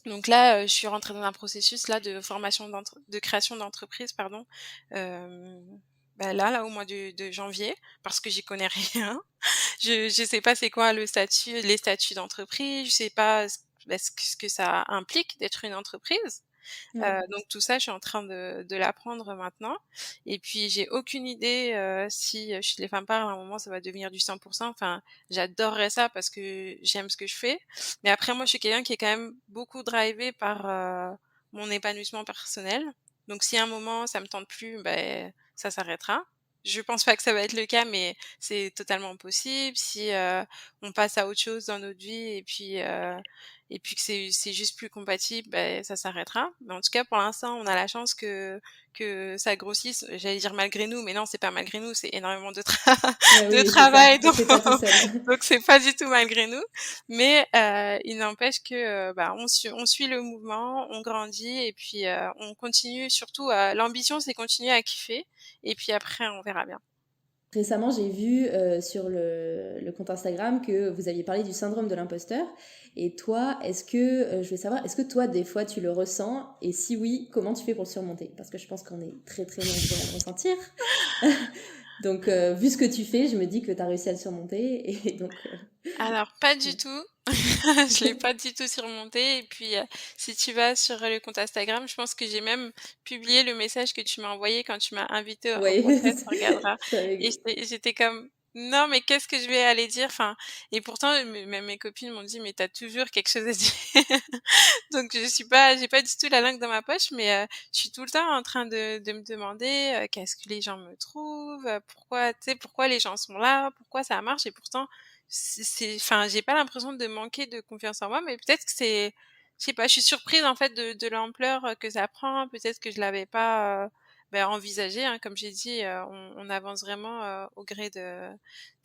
Donc là, je suis rentrée dans un processus là de formation de création d'entreprise pardon, hem, là au mois de janvier parce que j'y connais rien. Je sais pas c'est quoi les statuts d'entreprise, je sais pas ce que ça implique d'être une entreprise. Ouais. Donc tout ça, je suis en train de l'apprendre maintenant et puis j'ai aucune idée, si, Chez les femmes parlent, à un moment, ça va devenir du 100. Enfin, j'adorerais ça parce que j'aime ce que je fais. Mais après moi, je suis quelqu'un qui est quand même beaucoup drivé par, mon épanouissement personnel. Donc si à un moment ça me tente plus, ça s'arrêtera. Je pense pas que ça va être le cas, mais c'est totalement possible. Si, on passe à autre chose dans notre vie et puis que c'est juste plus compatible, ça s'arrêtera. Mais en tout cas, pour l'instant, on a la chance que ça grossisse. J'allais dire malgré nous, mais non, c'est pas malgré nous, c'est énormément de Ouais, de oui, c'est ça. travail, On donc fait pas tout seul. donc c'est pas du tout malgré nous. Mais il n'empêche que, on suit le mouvement, on grandit et puis, on continue surtout, l'ambition, c'est continuer à kiffer et puis après on verra bien. Récemment, j'ai vu sur le compte Instagram que vous aviez parlé du syndrome de l'imposteur. Et toi, je veux savoir, est-ce que toi, des fois, tu le ressens? Et si oui, comment tu fais pour le surmonter? Parce que je pense qu'on est très très nombreux à le ressentir. Donc, vu ce que tu fais, je me dis que tu as réussi à le surmonter. Et donc, Alors pas du ouais. tout. Je l'ai pas du tout surmonté et puis, si tu vas sur le compte Instagram, je pense que j'ai même publié le message que tu m'as envoyé quand tu m'as invitée au Ouais, podcast, tu regarderas et c'est j'étais comme: «Non, mais qu'est-ce que je vais aller dire?» enfin et pourtant, même mes copines m'ont dit: «Mais tu as toujours quelque chose à dire». Donc j'ai pas du tout la langue dans ma poche, mais je suis tout le temps en train de me demander, qu'est-ce que les gens me trouvent? Pourquoi tu sais, pourquoi les gens sont là? Pourquoi ça marche? Et pourtant enfin, j'ai pas l'impression de manquer de confiance en moi, mais peut-être que c'est je sais pas, je suis surprise en fait de l'ampleur, que ça prend. Peut-être que je l'avais pas, envisagé, hein. Comme j'ai dit, on avance vraiment, au gré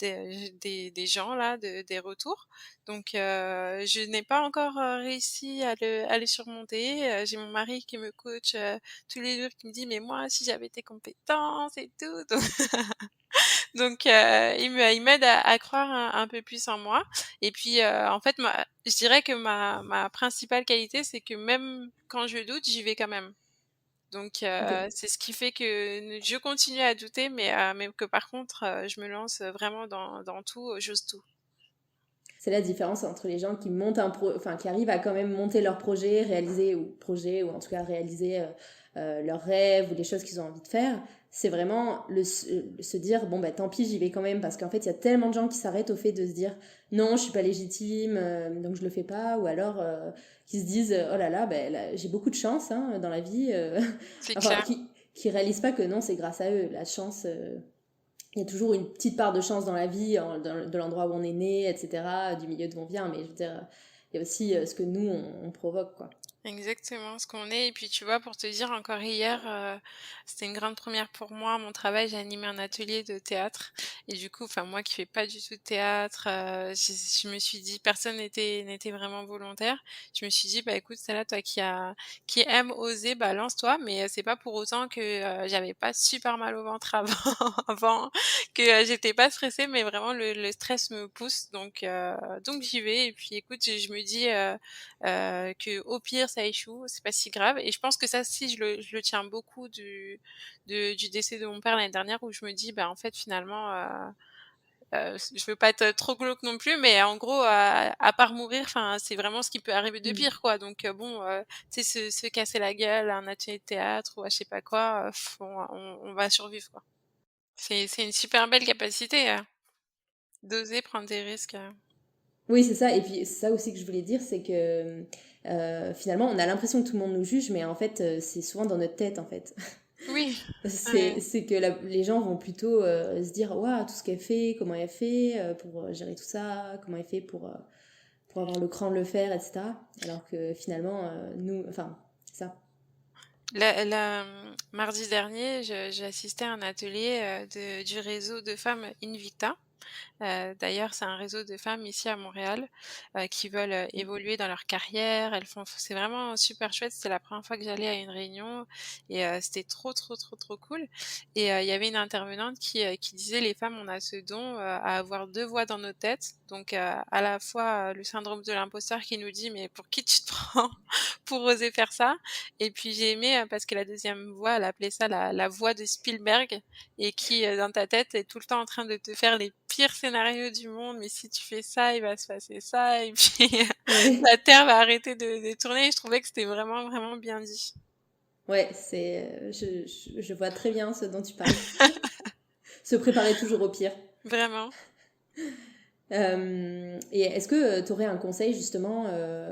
des gens là, des retours. Donc je n'ai pas encore, réussi à le surmonter. J'ai mon mari qui me coach, tous les jours, qui me dit: «Mais moi, si j'avais tes compétences et tout», donc il m'aide à croire un peu plus en moi et puis, en fait, je dirais que ma principale qualité, c'est que même quand je doute, j'y vais quand même. Donc ok. c'est ce qui fait que je continue à douter, mais que par contre, je me lance vraiment dans tout, j'ose tout. C'est la différence entre les gens qui montent enfin qui arrivent à quand même monter leur projet ou en tout cas réaliser leurs rêves ou les choses qu'ils ont envie de faire. C'est vraiment se dire bon bah tant pis j'y vais quand même parce qu'en fait il y a tellement de gens qui s'arrêtent au fait de se dire non je suis pas légitime donc je le fais pas ou alors qui se disent oh là, j'ai beaucoup de chance hein, dans la vie C'est enfin clair. qui réalisent pas que non c'est grâce à eux la chance il y a toujours une petite part de chance dans la vie, de l'endroit où on est né, etc., du milieu d'où on vient, mais je veux dire, il y a aussi ce que nous, on provoque, quoi. Exactement, ce qu'on est et puis tu vois, pour te dire encore hier, c'était une grande première pour moi. À mon travail, j'ai animé un atelier de théâtre et du coup, enfin moi qui fais pas du tout de théâtre, je me suis dit personne n'était vraiment volontaire. Je me suis dit: «Bah écoute, celle-là, toi qui aime oser, bah lance-toi», mais c'est pas pour autant que, j'avais pas super mal au ventre avant avant, que, j'étais pas stressée, mais vraiment le stress me pousse donc j'y vais et puis écoute, je me dis, qu'au pire ça échoue, c'est pas si grave et je pense que ça si je le tiens beaucoup du décès de mon père l'année dernière où je me dis: «Bah, en fait finalement, je veux pas être trop glauque non plus, mais en gros, à part mourir, enfin, c'est vraiment ce qui peut arriver de Mmh. pire, quoi». Donc bon, tu sais, se casser la gueule à un atelier de théâtre ou à je sais pas quoi, on va survivre, quoi. C'est une super belle capacité, d'oser prendre des risques, Oui, c'est ça et puis c'est ça aussi que je voulais dire, c'est que, finalement, on a l'impression que tout le monde nous juge, mais en fait, c'est souvent dans notre tête, en fait. Oui, ouais. C'est que les gens vont plutôt se dire waouh, tout ce qu'elle fait, comment elle fait pour gérer tout ça, comment elle fait pour avoir le cran de le faire, etc. Alors que finalement, nous, enfin, c'est ça. Mardi dernier, je j'ai assisté à un atelier, du réseau de femmes Invicta. D'ailleurs, c'est un réseau de femmes ici à Montréal, qui veulent, évoluer dans leur carrière. Elles font c'est vraiment super chouette. C'était la première fois que j'allais à une réunion et c'était trop, trop, trop, trop cool et il y avait une intervenante qui disait: «Les femmes, on a ce don, à avoir 2 voix dans nos têtes». Donc à la fois, le syndrome de l'imposteur qui nous dit: «Mais pour qui tu te prends pour oser faire ça?» et puis j'ai aimé, parce que la deuxième voix, elle appelait ça la voix de Spielberg et qui, dans ta tête, est tout le temps en train de te faire les pires scénarios du monde. «Mais si tu fais ça, il va se passer ça et puis Oui, la terre va arrêter de tourner» et je trouvais que c'était vraiment, vraiment bien dit. ouais, je vois très bien ce dont tu parles. Se préparer toujours au pire. Vraiment. Et est-ce que tu aurais un conseil justement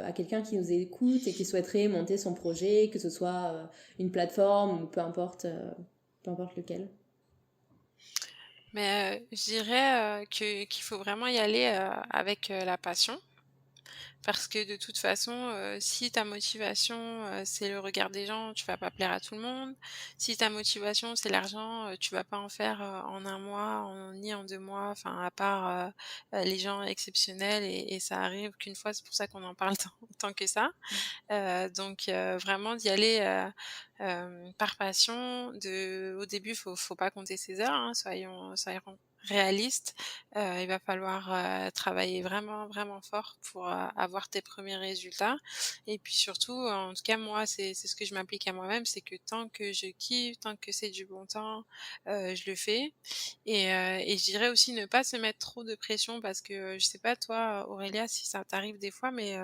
à quelqu'un qui nous écoute et qui souhaiterait monter son projet, que ce soit une plateforme ou peu importe lequel? Mais, je dirais, qu'il faut vraiment y aller, avec, la passion. Parce que de toute façon, si ta motivation, c'est le regard des gens, tu vas pas plaire à tout le monde. Si ta motivation, c'est l'argent, tu vas pas en faire, en un mois, ni en 2 mois, enfin à part, les gens exceptionnels et ça arrive qu'une fois, c'est pour ça qu'on en parle tant que ça. Donc vraiment d'y aller, par passion. Au début, faut pas compter ses heures, hein, soyons réalistes. Il va falloir, travailler vraiment, vraiment fort pour, avoir tes premiers résultats et puis surtout, en tout cas moi, c'est ce que je m'applique à moi-même, c'est que tant que je kiffe, tant que c'est du bon temps, je le fais et je dirais aussi ne pas se mettre trop de pression parce que, je sais pas toi, Aurélia, si ça t'arrive des fois, mais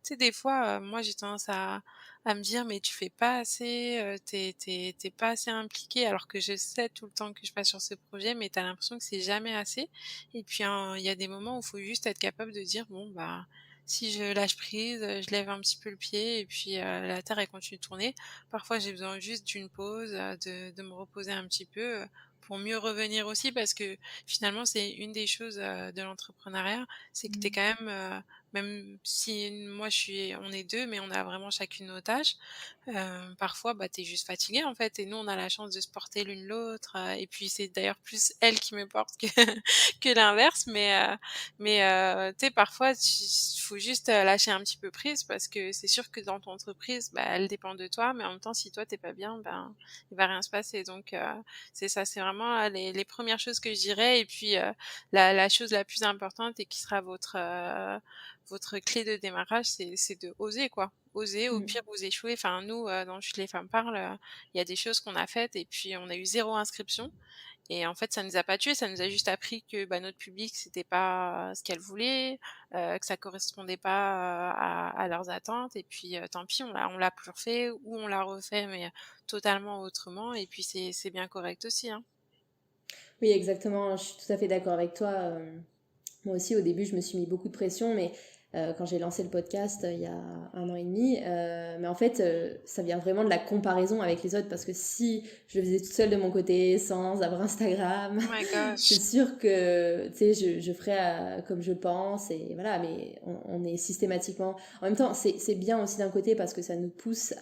tu sais, des fois, moi, j'ai tendance à me dire: «Mais tu fais pas assez, tu es pas assez impliquée», alors que je sais tout le temps que je passe sur ce projet, mais tu as l'impression que c'est jamais assez et puis, il y a des moments où il faut juste être capable de dire: «Bon, bah, si je lâche prise, je lève un petit peu le pied et puis, la terre, elle continue de tourner». Parfois, j'ai besoin juste d'une pause, de me reposer un petit peu, pour mieux revenir aussi parce que finalement, c'est une des choses, de l'entrepreneuriat, c'est que tu es Mm. quand même, même si moi on est 2 mais on a vraiment chacune nos tâches, parfois, bah, tu es juste fatiguée, en fait et nous, on a la chance de se porter l'une l'autre, et puis c'est d'ailleurs plus elle qui me porte que que l'inverse mais tu sais, parfois, il faut juste, lâcher un petit peu prise parce que c'est sûr que dans ton entreprise, bah, elle dépend de toi, mais en même temps, si toi, tu es pas bien, ben, il va rien se passer donc c'est ça, c'est vraiment, les 1 choses que je dirais et puis, la chose la plus importante et qui sera votre clé de démarrage, c'est de oser, quoi. Oser, au Mm. pire vous échouez. Enfin nous, dans Chut les femmes parlent, il y a des choses qu'on a faites et puis on a eu 0 inscription et en fait ça nous a pas tués, ça nous a juste appris que, bah, notre public c'était pas ce qu'elles voulaient, que ça correspondait pas, à leurs attentes et puis, tant pis on l'a plus refait ou on l'a refait mais, totalement autrement et puis c'est bien correct aussi, hein. Oui, exactement. Je suis tout à fait d'accord avec toi. Moi aussi, au début, je me suis mis beaucoup de pression, mais quand j'ai lancé le podcast il y a 1 an et demi. Mais en fait, ça vient vraiment de la comparaison avec les autres parce que si je le faisais toute seule de mon côté, sans avoir Instagram, Oh my c'est gosh. sûr que je ferais comme je le pense et voilà. Mais on est systématiquement. En même temps, c'est bien aussi d'un côté parce que ça nous pousse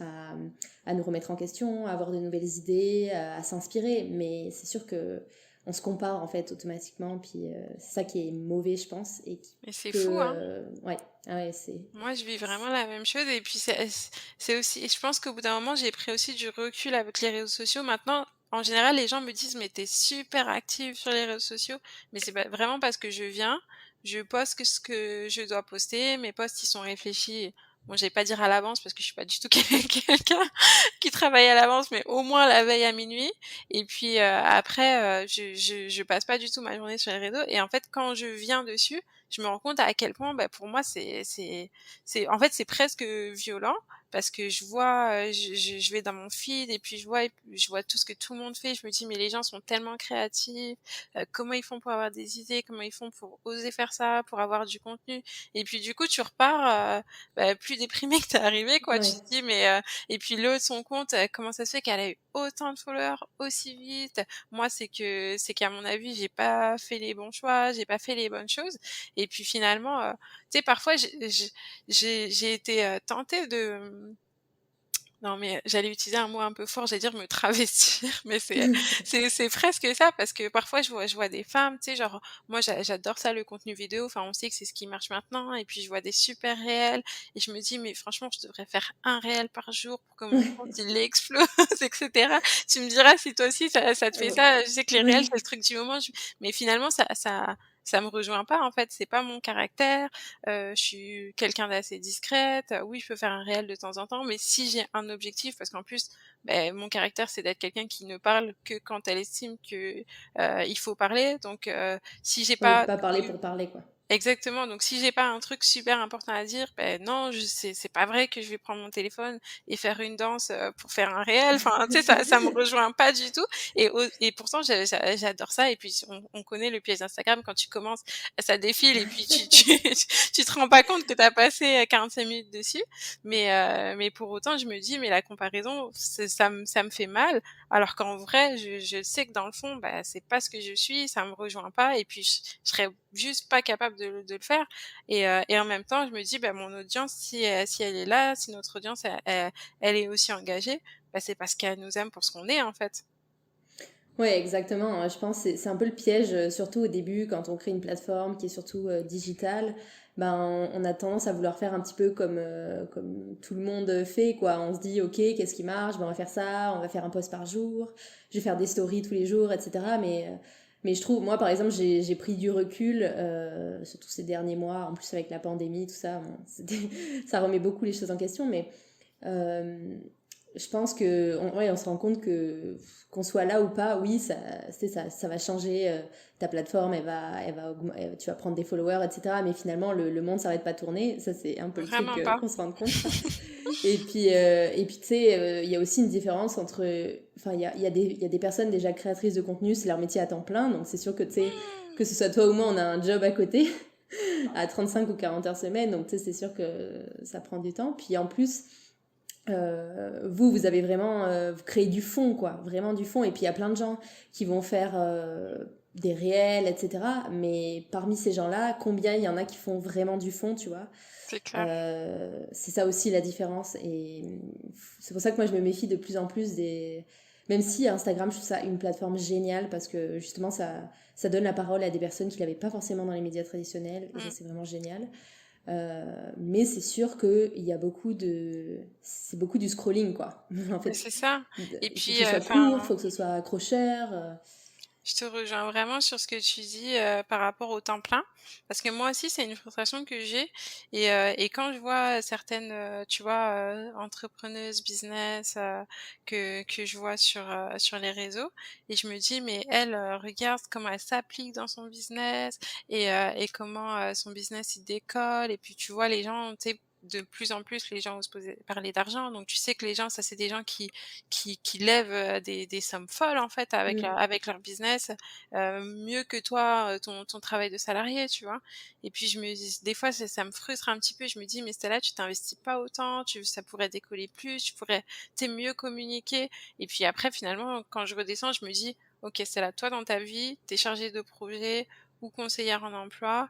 à nous remettre en question, à avoir de nouvelles idées, à s'inspirer. Mais c'est sûr que on se compare en fait automatiquement, puis c'est ça qui est mauvais, je pense, et qui Mais c'est peut, fou, hein. ouais, ah ouais, c'est, Moi, je vis vraiment la même chose et puis c'est aussi et je pense qu'au bout d'un moment, j'ai pris aussi du recul avec les réseaux sociaux. Maintenant, en général, les gens me disent: «Mais tu super active sur les réseaux sociaux», mais c'est vraiment parce que je poste que ce que je dois poster. Mes posts, ils sont réfléchis. Bon, je vais pas dire à l'avance parce que je suis pas du tout quelqu'un qui travaille à l'avance, mais au moins la veille à minuit. Et puis, après, je passe pas du tout ma journée sur les réseaux et en fait, quand je viens dessus, je me rends compte à quel point, bah, pour moi, c'est en fait, c'est presque violent parce que je vois, je vais dans mon feed et puis je vois tout ce que tout le monde fait. Je me dis: «Mais les gens sont tellement créatifs, comment ils font pour avoir des idées? Comment ils font pour oser faire ça, pour avoir du contenu?» Et puis du coup, tu repars, bah, plus déprimé que tu es arrivé, quoi. Tu ouais. te dis: «Mais» et puis l'autre, son compte, comment ça se fait qu'elle a eu autant de followers aussi vite? Moi, c'est qu'à mon avis, j'ai pas fait les bons choix, j'ai pas fait les bonnes choses et puis finalement, tu sais, parfois j'ai été, tentée de, non, mais j'allais utiliser un mot un peu fort, j'allais dire me travestir, mais c'est presque ça parce que parfois je vois des femmes, tu sais, genre moi j'adore ça le contenu vidéo, enfin on sait que c'est ce qui marche maintenant et puis je vois des super réels et je me dis: «Mais franchement je devrais faire un réel par jour pour que mon compte il explose» et cetera. Tu me diras si toi aussi ça te fait ça? Je sais que les réels Oui. c'est le truc du moment, mais finalement ça me rejoint pas en fait, c'est pas mon caractère. Je suis quelqu'un d'assez discrète. Oui, je peux faire un réel de temps en temps, mais si j'ai un objectif, parce qu'en plus, beh, mon caractère, c'est d'être quelqu'un qui ne parle que quand elle estime que, il faut parler. Donc, si j'ai Oui, pas pas parler pour parler, quoi. exactement, donc si j'ai pas un truc super important à dire, ben non, c'est pas vrai que je vais prendre mon téléphone et faire une danse, pour faire un réel. Enfin, tu sais, ça me rejoint pas du tout et pourtant j'adore ça et puis on connaît le piège d'Instagram quand tu commences, ça défile et puis tu te rends pas compte que tu as passé, 45 minutes dessus. Mais pour autant, je me dis: «Mais la comparaison, ça me fait mal», alors qu'en vrai, je sais que dans le fond, bah, c'est pas ce que je suis, ça me rejoint pas et puis je serais juste pas capable de le faire et en même temps, je me dis: «Bah, mon audience, si elle est là, si notre audience, elle est aussi engagée, bah, c'est parce qu'elle nous aime pour ce qu'on est, en fait». Ouais, exactement, hein. Je pense que c'est un peu le piège, surtout au début, quand on crée une plateforme qui est surtout digitale. Ben, on a tendance à vouloir faire un petit peu comme tout le monde fait, quoi. On se dit, ok, qu'est-ce qui marche? Ben, on va faire ça, on va faire un post par jour, je vais faire des stories tous les jours, etc. Mais je trouve, moi, par exemple, j'ai pris du recul, surtout ces derniers mois, en plus avec la pandémie, tout ça, bon, ça remet beaucoup les choses en question, mais euh, je pense que ouais, on se rend compte que qu'on soit là ou pas, oui, ça va changer. Ta plateforme, tu vas prendre des followers, etc. Mais finalement, le monde s'arrête pas de tourner. Ça, c'est un peu le truc Vraiment pas. qu'on se rend compte, je pense. Et puis tu sais, il y a aussi une différence entre. Enfin, il y a des personnes déjà créatrices de contenu, c'est leur métier à temps plein. Donc c'est sûr que tu sais, que ce soit toi ou moi, on a un job à côté, à 35 ou 40 heures semaine. Donc tu sais, c'est sûr que ça prend du temps. Puis en plus vous avez vraiment vous créez du fond, quoi, vraiment du fond. Et puis il y a plein de gens qui vont faire des réels, etc. Mais parmi ces gens-là, combien il y en a qui font vraiment du fond, tu vois? C'est clair. C'est ça aussi la différence. Et c'est pour ça que moi je me méfie de plus en plus des. Même si Instagram, je trouve ça une plateforme géniale parce que justement ça donne la parole à des personnes qui l'avaient pas forcément dans les médias traditionnels. Et ça, Mmh. c'est vraiment génial. Mais c'est sûr qu'il y a beaucoup de. C'est beaucoup du scrolling, quoi. En Mais fait, c'est ça et il faut que puis, ce soit court, il enfin faut que ce soit accrocheur. je te rejoins vraiment sur ce que tu dis, par rapport au temps plein. Parce que moi aussi, c'est une frustration que j'ai et quand je vois certaines, tu vois, entrepreneuses business, que je vois sur les réseaux et je me dis: «Mais elle, regarde comment elle s'applique dans son business et comment, son business il décolle» et puis tu vois les gens, tu sais, de plus en plus, les gens osent parler d'argent. Donc tu sais que les gens, ça, c'est des gens qui lèvent, des sommes folles, en fait, Mmh. avec leur business, mieux que toi, ton travail de salarié, tu vois? Et puis je me dis des fois, ça me frustre un petit peu. Je me dis: «Mais Stella, tu t'investis pas autant, ça pourrait décoller plus, tu pourrais, mieux communiquer». Et puis après, finalement, quand je redescends, je me dis: «OK, Stella, toi, dans ta vie, tu es chargée de projet ou conseillère en emploi,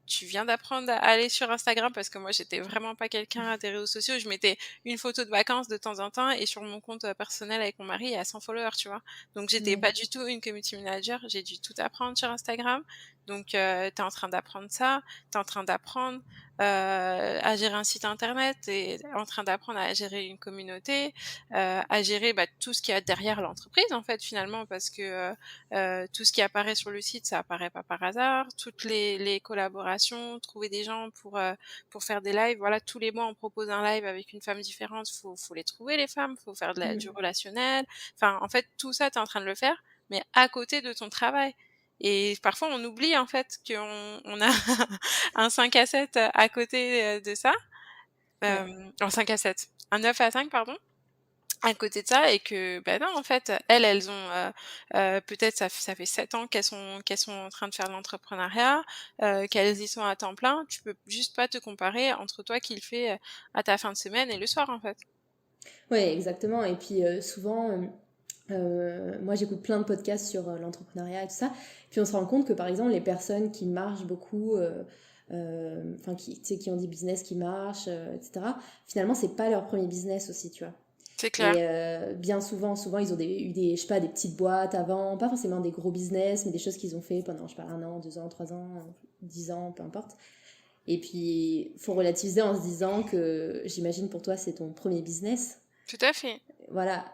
tu viens d'apprendre à aller sur Instagram», parce que moi, j'étais vraiment pas quelqu'un des réseaux sociaux. Je mettais une photo de vacances de temps en temps et sur mon compte, personnel avec mon mari, il y a 100 followers, tu vois? Donc j'étais Ouais. pas du tout une community manager, j'ai dû tout apprendre sur Instagram. Donc tu es en train d'apprendre ça, tu es en train d'apprendre, à gérer un site internet, tu es en train d'apprendre à gérer une communauté, à gérer, bah, tout ce qu'il y a derrière l'entreprise, en fait, finalement, parce que, tout ce qui apparaît sur le site, ça apparaît pas par hasard. Toutes les collaborations, trouver des gens pour faire des lives. Voilà, tous les mois, on propose un live avec une femme différente. Faut les trouver, les femmes, faut faire du Mmh. relationnel. Enfin, en fait, tout ça, tu es en train de le faire, mais à côté de ton travail. Et parfois, on oublie, en fait, qu'on a un 5 à 7 à côté, de ça. Ouais. Un 5 à 7, un 9 à 5, pardon, à côté de ça. Et que, bah, non, en fait, elles ont, peut-être ça fait 7 ans qu'elles sont en train de faire de l'entrepreneuriat, qu'elles y sont à temps plein. Tu peux juste pas te comparer entre toi qui le fais, à ta fin de semaine et le soir, en fait. Ouais, exactement. Et puis souvent, moi j'écoute plein de podcasts sur l'entrepreneuriat et tout ça. Puis on se rend compte que par exemple, les personnes qui marchent beaucoup, enfin qui, tu sais, qui ont des business qui marchent, etc., finalement, c'est pas leur premier business aussi, tu vois. C'est clair. Et bien souvent, ils ont eu des, je sais pas, des petites boîtes avant, pas forcément des gros business, mais des choses qu'ils ont fait pendant, je sais pas, 1 an, 2 ans, 3 ans, 10 ans, peu importe. Et puis, faut relativiser en se disant que j'imagine pour toi, c'est ton premier business. Tout à fait. Voilà,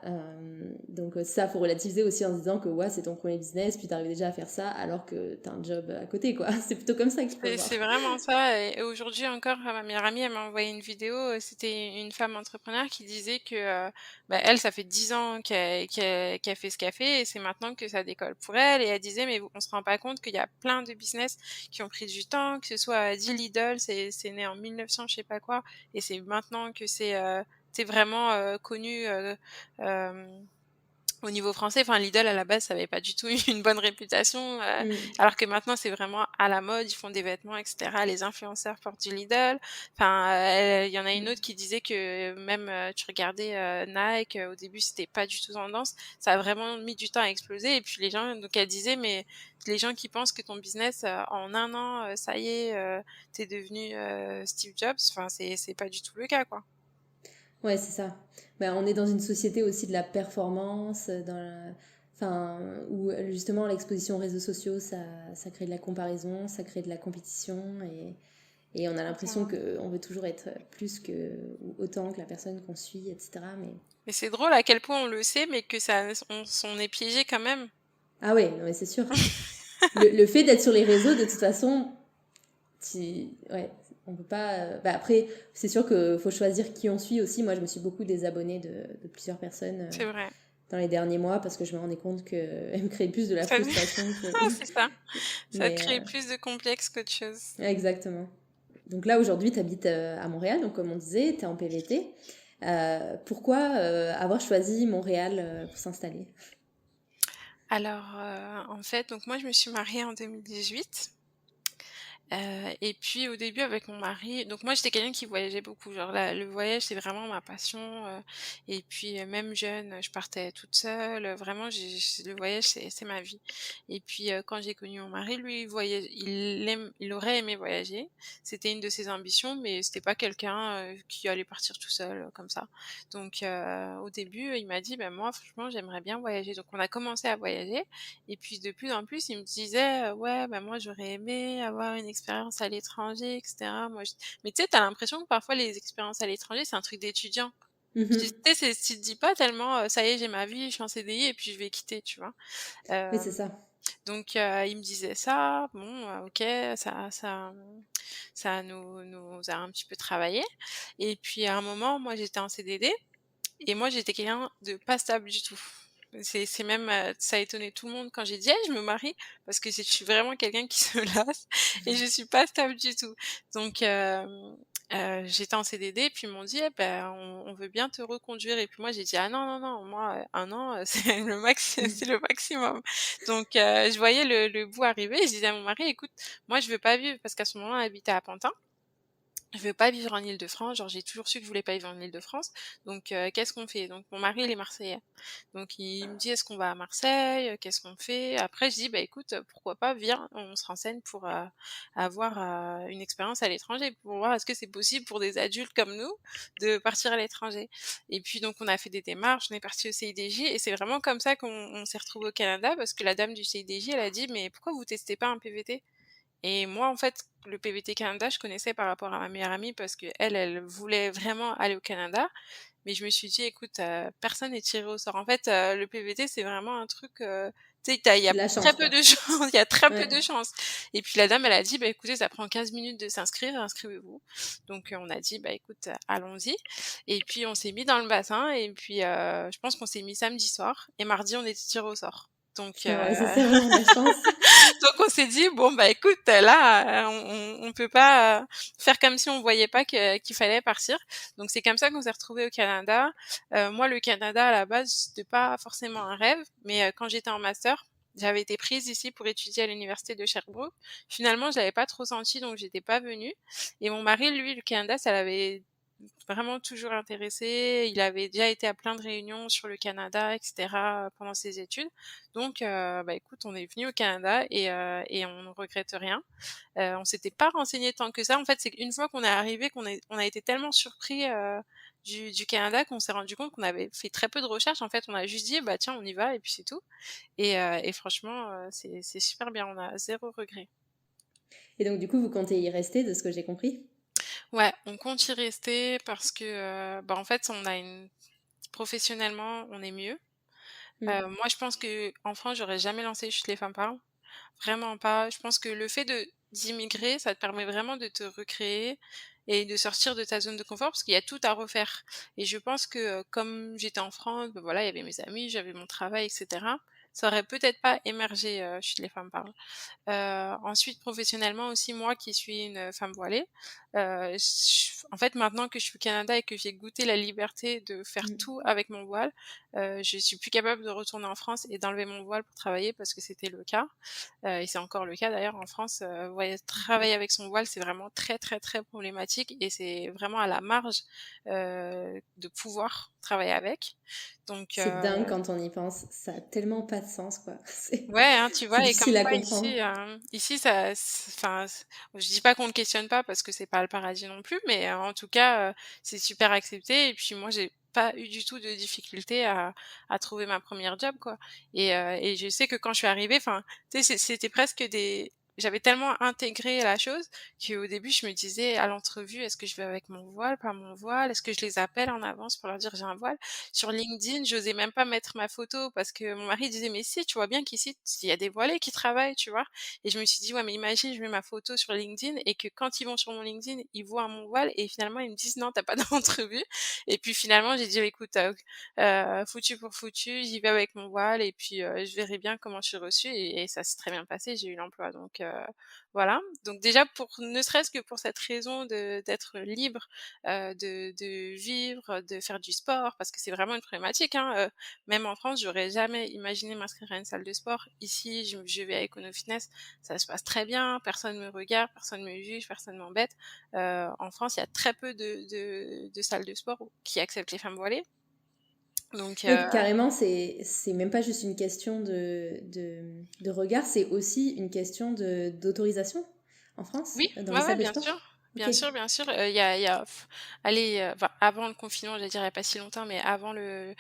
donc ça, faut relativiser aussi en se disant que ouais, c'est ton premier business, puis t'arrives déjà à faire ça alors que t'as un job à côté, quoi. C'est plutôt comme ça qu'il faut le C'est voir. vraiment ça. Et aujourd'hui encore, ma meilleure amie, elle m'a envoyé une vidéo, c'était une femme entrepreneur qui disait que, bah, elle, ça fait 10 ans qu'elle fait ce qu'elle fait et c'est maintenant que ça décolle pour elle. Et elle disait: «Mais on se rend pas compte qu'il y a plein de business qui ont pris du temps, que ce soit dit Lidl, c'est né en 1900 je sais pas quoi, et c'est maintenant que c'est vraiment, connu, au niveau français. Enfin, Lidl, à la base, ça avait pas du tout eu une bonne réputation, Mm. alors que maintenant, c'est vraiment à la mode. Ils font des vêtements, et cetera. Les influenceurs portent du Lidl. Enfin, il y en a une autre Mm. qui disait que même, tu regardais, Nike, au début, c'était pas du tout tendance. Ça a vraiment mis du temps à exploser. Et puis les gens, donc elle disait: «Mais les gens qui pensent que ton business, en 1 an, ça y est, tu devenu, Steve Jobs», enfin, c'est pas du tout le cas, quoi. Ouais, c'est ça. Ben, on est dans une société aussi de la performance, enfin, où justement l'exposition aux réseaux sociaux, ça crée de la comparaison, ça crée de la compétition, et on a l'impression Exactement. qu'on veut toujours être plus que, ou autant que la personne qu'on suit, etc. Mais Mais c'est drôle à quel point on le sait, mais que ça on est piégé quand même. ah ouais, non, mais c'est sûr. Le fait d'être sur les réseaux, de toute façon, ouais, on peut pas. Bah après, c'est sûr qu'il faut choisir qui on suit aussi. Moi, je me suis beaucoup désabonnée de plusieurs personnes C'est vrai. dans les derniers mois parce que je me rendais compte qu'elles me créaient plus de la Ça frustration que. c'est ça. Ça te Mais crée plus de complexes qu'autre chose. exactement. Donc là, aujourd'hui, tu habites à Montréal, donc comme on disait, tu es en PVT. Pourquoi avoir choisi Montréal pour s'installer? Alors, en fait, donc moi je me suis mariée en 2018. Et puis au début avec mon mari, donc moi j'étais quelqu'un qui voyageait beaucoup, genre le voyage c'est vraiment ma passion, et puis, même jeune, je partais toute seule, vraiment le voyage c'est ma vie. Et puis, quand j'ai connu mon mari, lui il aurait aimé voyager. C'était une de ses ambitions, mais c'était pas quelqu'un, qui allait partir tout seul, comme ça. Donc, au début, il m'a dit: «Ben moi franchement j'aimerais bien voyager». Donc on a commencé à voyager. Et puis de plus en plus, il me disait, «Ouais, bah, moi j'aurais aimé avoir une expérience à l'étranger, et cetera». Mais tu sais, tu as l'impression que parfois les expériences à l'étranger, c'est un truc d'étudiant. Tu Mhm. sais, tu te dis pas tellement, «Ça y est, j'ai ma vie, je suis en CDI et puis je vais quitter», tu vois? Oui, c'est Hem, ça. donc il me disait ça, bon, OK, ça nous a un petit peu travaillé. Et puis à un moment, moi j'étais en CDD et moi, j'étais quelqu'un de pas stable du tout. C'est même, ça a étonné tout le monde quand j'ai dit: «Hey, je me marie», parce que je suis vraiment quelqu'un qui se lasse et je suis pas stable du tout. Donc, j'étais en CDD, puis ils m'ont dit: «Eh ben, on veut bien te reconduire» et puis moi j'ai dit: «Ah non, non, non, moi, 1 an, c'est c'est Mmh. le maximum». Donc je voyais le bout arriver et je disais à mon mari: «Écoute, moi je veux pas vivre» parce qu'à ce moment-là, on habitait à Pantin. Je veux pas vivre en Île-de-France, genre j'ai toujours su que je voulais pas vivre en Île-de-France, donc qu'est-ce qu'on fait? Donc mon mari, il est marseillais, donc il me dit: «Est-ce qu'on va à Marseille? Qu'est-ce qu'on fait?» Après je dis: «Bah écoute, pourquoi pas, viens, on se renseigne pour, avoir, une expérience à l'étranger, pour voir est-ce que c'est possible pour des adultes comme nous de partir à l'étranger?» Et puis donc on a fait des démarches, on est parti au CIDJ et c'est vraiment comme ça qu'on s'est retrouvés au Canada parce que la dame du CIDJ, elle a dit: «Mais pourquoi vous testez pas un PVT?» Et moi, en fait, le PVT Canada, je connaissais par rapport à ma meilleure amie parce qu'elle, elle voulait vraiment aller au Canada. Mais je me suis dit: «Écoute, personne n'est tiré au sort». En fait, le PVT, c'est vraiment un truc, tu sais, il y C'est a de la très chance, peu quoi. de chances, il y a très peu de Ouais. chances. Et puis la dame, elle a dit: «Bah, écoutez, ça prend 15 minutes de s'inscrire, inscrivez-vous». Donc on a dit: «Bah, écoute, allons-y» et puis on s'est mis dans le bassin et puis, je pense qu'on s'est mis samedi soir et mardi, on était tirés au sort. Donc Ah ouais, ça, c'est vraiment de la chance. donc on s'est dit: «Bon, bah, écoute, là, on peut pas, faire comme si on voyait pas qu'il fallait partir». Donc c'est comme ça qu'on s'est retrouvés au Canada. Moi, le Canada, à la base, c'était pas forcément un rêve, mais quand j'étais en master, j'avais été prise ici pour étudier à l'université de Sherbrooke. Finalement, je l'avais pas trop senti, donc j'étais pas venue et mon mari, lui, le Canada, ça l'avait vraiment toujours intéressé. Il avait déjà été à plein de réunions sur le Canada et cetera, pendant ses études. Donc bah, écoute, on est venu au Canada et on ne regrette rien. On s'était pas renseigné tant que ça. En fait, c'est qu'une fois qu'on est arrivé, on a été tellement surpris, du Canada qu'on s'est rendu compte qu'on avait fait très peu de recherches. En fait, on a juste dit: «Bah, tiens, on y va» et puis c'est tout et franchement, c'est super bien. On a zéro regret. Et donc, du coup, vous comptez y rester, de ce que j'ai compris? Ouais, on compte y rester parce que, bah, en fait, on a une professionnellement, on est mieux. Mmh. Moi, je pense qu'en France, j'aurais jamais lancé Chut les femmes parlent. Vraiment pas. Je pense que le fait d'immigrer, ça te permet vraiment de te recréer et de sortir de ta zone de confort parce qu'il y a tout à refaire. Et je pense que, comme j'étais en France, bah, voilà, il y avait mes amis, j'avais mon travail et cetera. Ça aurait peut-être pas émergé, Chut les femmes parlent. Ensuite professionnellement aussi, moi qui suis une femme voilée, j en fait, maintenant que je suis au Canada et que j'ai goûté la liberté de faire Mmh. tout avec mon voile, je suis plus capable de retourner en France et d'enlever mon voile pour travailler parce que c'était le cas, et c'est encore le cas d'ailleurs en France, ouais, travailler avec son voile, c'est vraiment très, très, très problématique et c'est vraiment à la marge, de pouvoir travailler avec. Donc C'est dingue quand on y pense. Ça a tellement pas de sens, quoi. ouais, hein, tu C'est vois? Et difficile comme à quoi comprendre. ici, ici ça enfin, je dis pas qu'on ne questionne pas parce que c'est pas le paradis non plus, mais en tout cas, c'est super accepté et puis moi j'ai pas eu du tout de difficulté à trouver ma première job, quoi et je sais que quand je suis arrivée, enfin, tu sais, c'était presque des j'avais tellement intégré la chose qu'au début je me disais à l'entrevue: «Est-ce que je vais avec mon voile, pas mon voile? Est-ce que je les appelle en avance pour leur dire: "J'ai un voile"?» Sur LinkedIn, j'osais même pas mettre ma photo parce que mon mari disait: «Mais si, tu vois bien qu'ici, il y a des voilés qui travaillent», tu vois? Et je me suis dit: «Ouais, mais imagine, je mets ma photo sur LinkedIn et que quand ils vont sur mon LinkedIn, ils voient mon voile et finalement ils me disent: "Non, tu pas d'entrevue"» et puis finalement, j'ai dit: «Écoute, foutu pour foutu, j'y vais avec mon voile et puis, je verrai bien comment je suis reçue» et ça s'est très bien passé, j'ai eu l'emploi donc voilà. Donc déjà pour ne serait-ce que pour cette raison d'être libre, de vivre, de faire du sport, parce que c'est vraiment une problématique, hein, même en France, j'aurais jamais imaginé m'inscrire à une salle de sport. Ici, je vais à Econofitness, ça se passe très bien, personne me regarde, personne me juge, personne m'embête. En France, il y a très peu de salles de sport qui acceptent les femmes voilées. Donc Oui, carrément, c'est même pas juste une question de regard, c'est aussi une question d'autorisation en France, oui, dans les ouais, ouais, salles de bien sport? sûr. OK. Bien sûr, bien sûr, il y a allez, enfin, avant le confinement, j'allais dire il y a pas si longtemps, mais avant le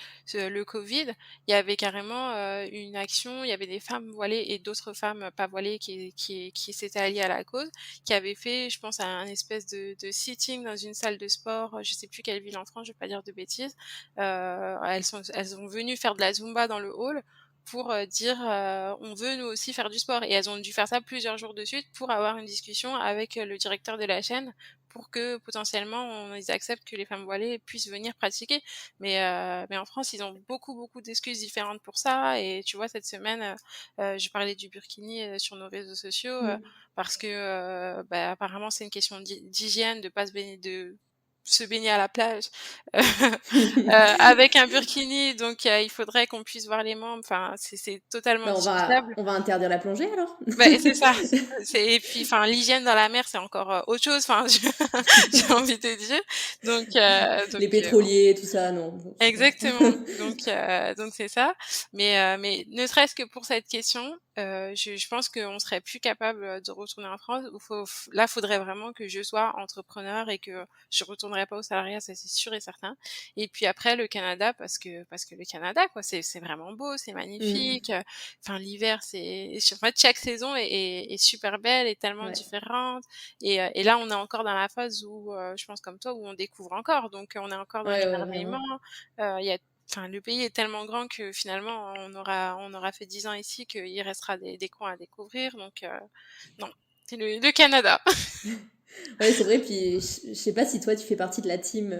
covid, il y avait carrément, une action, il y avait des femmes voilées et d'autres femmes pas voilées qui s'étaient alliées à la cause, qui avaient fait, je pense, un espèce de sitting dans une salle de sport, je sais plus quelle ville en France, je vais pas dire de bêtises. Elles sont venues faire de la zumba dans le hall. pour dire on veut nous aussi faire du sport. Et elles ont dû faire ça plusieurs jours de suite pour avoir une discussion avec le directeur de la chaîne pour que potentiellement ils acceptent que les femmes voilées puissent venir pratiquer. Mais en France, ils ont beaucoup d'excuses différentes pour ça. Et tu vois, cette semaine, je parlais du burkini sur nos réseaux sociaux Mm. parce que apparemment c'est une question d'hygiène, de pas se baigner à la plage avec un burkini, donc il faudrait qu'on puisse voir les membres. Enfin, c'est totalement Bah, discutable. on va interdire la plongée alors. Et c'est ça. Et puis, enfin, l'hygiène dans la mer, c'est encore autre chose. Enfin, j'ai envie de dire. Donc, Les pétroliers, tout ça, non. Bon, c'est bon. exactement. Donc c'est ça. Mais ne serait-ce que pour cette question, je pense qu'on serait plus capable de retourner en France. Là, faudrait vraiment que je sois entrepreneur et que je retournerai pas au salariat, ça c'est sûr et certain. Et puis après le Canada, parce que le Canada, quoi, c'est vraiment beau, c'est Mm. magnifique. Enfin, l'hiver, en fait, chaque saison est super belle, est tellement Ouais, différente. Et là, on est encore dans la phase où, je pense comme toi, où on découvre encore. Donc, on est encore dans ouais, vraiment. l'émerveillement. Il y a Enfin, le pays est tellement grand que finalement, on aura fait 10 ans ici qu'il restera des coins à découvrir. Donc, non, c'est le Canada. Ouais, c'est vrai. Puis je sais pas si toi tu fais partie de la team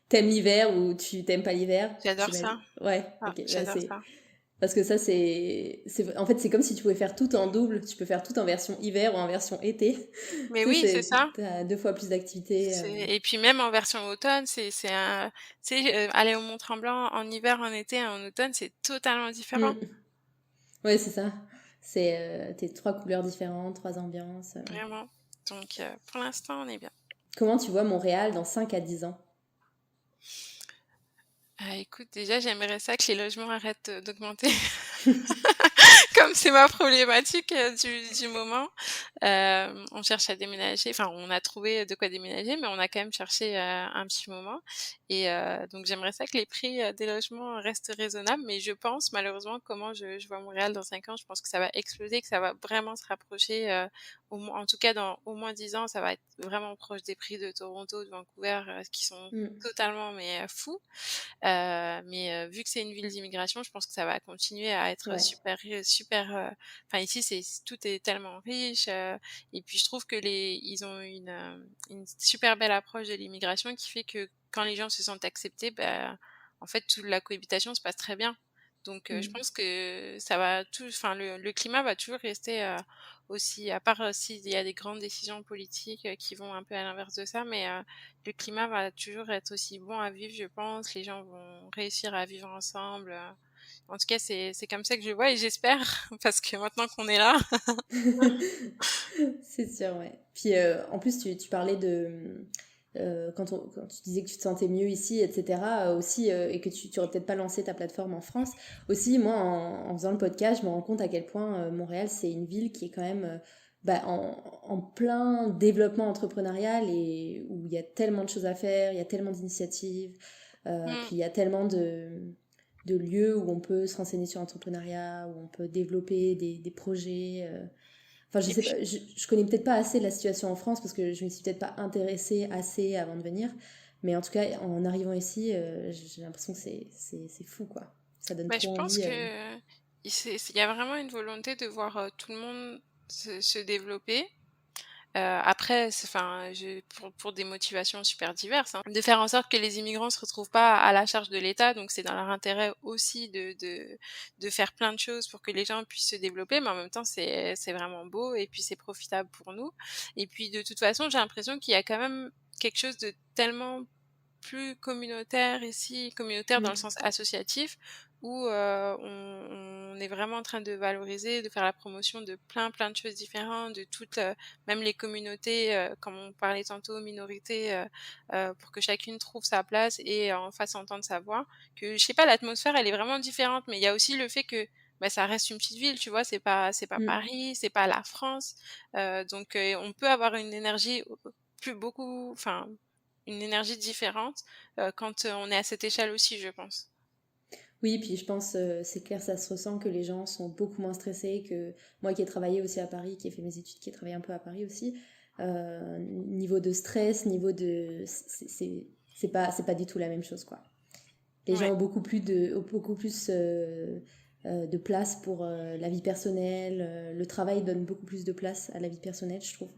t'aimes l'hiver ou tu t'aimes pas l'hiver. J'adore ça. J'imagine. Ouais, Ah, ok. Bah, j'adore ça. parce que ça en fait c'est comme si tu pouvais faire tout en double. Tu peux faire tout en version hiver ou en version été. Mais Tu sais, oui, c'est ça. t'as 2 fois plus d'activités. Et puis même en version automne, tu sais, aller au Mont-Tremblant en hiver, en été, en automne, c'est totalement différent. Mm. Ouais, c'est ça. C'est tes 3 couleurs différentes, 3 ambiances. Vraiment. Donc, pour l'instant, on est bien. Comment tu vois Montréal dans 5 à 10 ans? Ah, écoute, déjà, j'aimerais ça que les logements arrêtent d'augmenter. Comme c'est ma problématique du moment. On cherche à déménager, enfin, on a trouvé de quoi déménager, mais on a quand même cherché un petit moment. Et donc, j'aimerais ça que les prix des logements restent raisonnables. Mais je pense, malheureusement, comment je vois Montréal dans 5 ans, je pense que ça va exploser, que ça va vraiment se rapprocher. En tout cas, dans au moins 10 ans, ça va être vraiment proche des prix de Toronto, de Vancouver, qui sont Mm. totalement fous. Mais vu que c'est une ville d'immigration, je pense que ça va continuer à être Ouais, super. Enfin ici, tout est tellement riche. Et puis je trouve que ils ont une super belle approche de l'immigration qui fait que quand les gens se sentent acceptés, en fait, toute la cohabitation se passe très bien. Donc je mm. pense que enfin le climat va toujours rester aussi, à part s'il y a des grandes décisions politiques qui vont un peu à l'inverse de ça, mais le climat va toujours être aussi bon à vivre, je pense. Les gens vont réussir à vivre ensemble. En tout cas, c'est comme ça que je vois et j'espère, parce que maintenant qu'on est là. C'est sûr, ouais. Puis en plus, tu parlais de quand tu disais que tu te sentais mieux ici, etc. Aussi, et que tu aurais peut-être pas lancé ta plateforme en France. Aussi, moi, en faisant le podcast, je me rends compte à quel point Montréal, c'est une ville qui est quand même en plein développement entrepreneurial et où il y a tellement de choses à faire, il y a tellement d'initiatives, Mm. puis il y a tellement de lieux où on peut se renseigner sur l'entrepreneuriat, où on peut développer des projets. Enfin, je Et sais puis, pas, je connais peut-être pas assez la situation en France parce que je me suis peut-être pas intéressée assez avant de venir. Mais en tout cas, en arrivant ici, j'ai l'impression que c'est fou, quoi. Ça donne je trop pense envie. que il y a vraiment une volonté de voir tout le monde se développer. Après, enfin, pour des motivations super diverses, hein, de faire en sorte que les immigrants se retrouvent pas à la charge de l'État. Donc, c'est dans leur intérêt aussi de faire plein de choses pour que les gens puissent se développer. Mais en même temps, c'est vraiment beau et puis c'est profitable pour nous. Et puis, de toute façon, j'ai l'impression qu'il y a quand même quelque chose de tellement plus communautaire ici, communautaire dans le Mm. sens associatif, où on est vraiment en train de valoriser, de faire la promotion de plein de choses différentes, de toutes, même les communautés, comme on parlait tantôt, minorités, pour que chacune trouve sa place et en fasse entendre sa voix. Que je sais pas, l'atmosphère, elle est vraiment différente, mais il y a aussi le fait que ça reste une petite ville, tu vois, c'est pas Mm. Paris, c'est pas la France, donc on peut avoir une énergie enfin une énergie différente quand on est à cette échelle aussi, je pense. Oui, puis je pense, c'est clair, ça se ressent que les gens sont beaucoup moins stressés que moi qui ai travaillé aussi à Paris, qui ai fait mes études, qui ai travaillé un peu à Paris aussi. Niveau de stress, niveau de... c'est pas du tout la même chose, quoi. Les gens Ouais. ont beaucoup plus de place pour la vie personnelle. Le travail donne beaucoup plus de place à la vie personnelle, je trouve.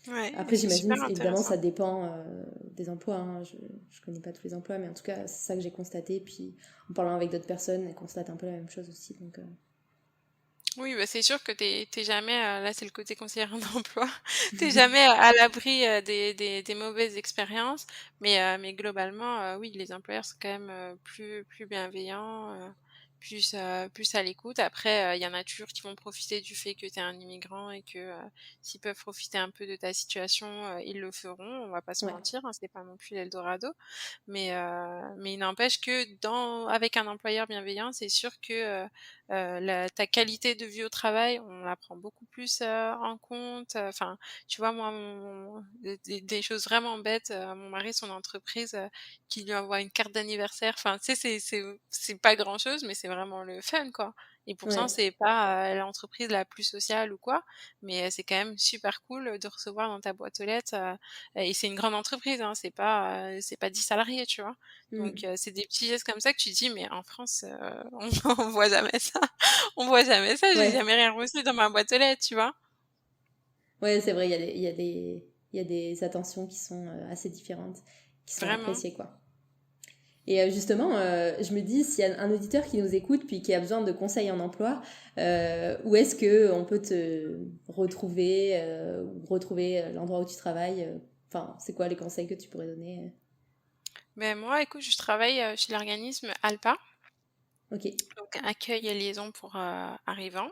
Ouais, et Après, c'est j'imagine, super évidemment, intéressant. ça dépend des emplois, hein. Je connais pas tous les emplois, mais en tout cas, c'est ça que j'ai constaté. Puis, en parlant avec d'autres personnes, elles constatent un peu la même chose aussi. Donc, Oui, bah, c'est sûr que t'es jamais, là, c'est le côté conseillère d'emploi, t'es jamais à l'abri, des mauvaises expériences, mais globalement, oui, les employeurs sont quand même, plus bienveillants, plus à l'écoute. Après, il y en a toujours qui vont profiter du fait que tu es un immigrant et que, s'ils peuvent profiter un peu de ta situation, ils le feront, on va pas se ouais, mentir, hein, c'est pas non plus l'Eldorado. Mais il n'empêche que avec un employeur bienveillant, c'est sûr que, ta qualité de vie au travail, on la prend beaucoup plus, en compte, enfin, tu vois, moi, des choses vraiment bêtes, mon mari, son entreprise, qui lui envoie une carte d'anniversaire, enfin, tu sais, c'est pas grand-chose, mais c'est vraiment le fun, quoi, et pourtant, ouais. c'est pas, l'entreprise la plus sociale ou quoi, mais c'est quand même super cool de recevoir dans ta boîte aux lettres, et c'est une grande entreprise, hein, c'est pas 10 salariés, tu vois? Donc Mm. c'est des petits gestes comme ça que tu te dis: «Mais en France, on voit jamais ça, on voit jamais ça, j'ai Ouais, jamais rien reçu dans ma boîte aux lettres», tu vois? ouais, c'est vrai, il y a des attentions qui sont assez différentes, qui sont Vraiment. appréciées, quoi. Et justement, je me dis, s'il y a un auditeur qui nous écoute puis qui a besoin de conseils en emploi, où est-ce que on peut te retrouver ou retrouver l'endroit où tu travailles Enfin, c'est quoi les conseils que tu pourrais donner Mais moi, écoute, je travaille, chez l'organisme ALPA, Ok. donc accueil et liaison pour, arrivants.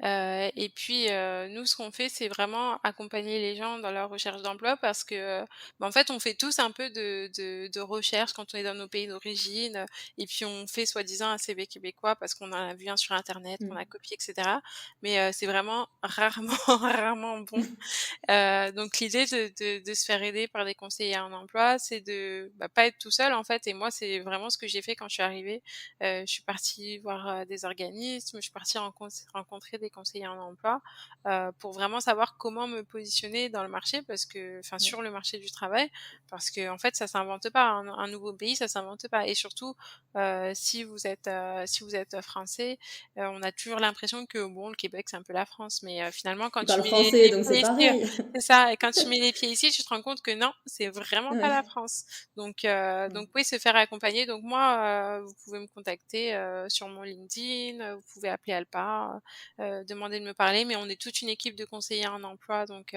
Et puis, nous, ce qu'on fait, c'est vraiment accompagner les gens dans leur recherche d'emploi parce que, en fait, on fait tous un peu de recherche quand on est dans nos pays d'origine, et puis on fait soi-disant un CV québécois parce qu'on en a vu un sur internet, qu'on a Mm. copié et cetera. Mais, c'est vraiment rarement rarement bon. Donc l'idée de se faire aider par des conseillers en emploi, c'est de, pas être tout seul, en fait, et moi, c'est vraiment ce que j'ai fait quand je suis arrivée. Je suis partie voir, des organismes, je suis partie rencontrer des conseillers en emploi, pour vraiment savoir comment me positionner dans le marché Ouais. sur le marché du travail, parce qu'en fait, ça s'invente pas. Un nouveau pays, ça s'invente pas, et surtout, si vous êtes français, on a toujours l'impression que, bon, le Québec, c'est un peu la France, mais finalement, quand Ils tu parlent mets français, les donc c'est pieds ici, pareil. c'est ça, et quand tu mets les pieds ici, tu te rends compte que non, c'est vraiment pas la Ouais. France. Ouais. Donc oui, se faire accompagner. Donc moi, vous pouvez me contacter, sur mon LinkedIn, vous pouvez appeler Alpa, demander de me parler, mais on est toute une équipe de conseillers en emploi, donc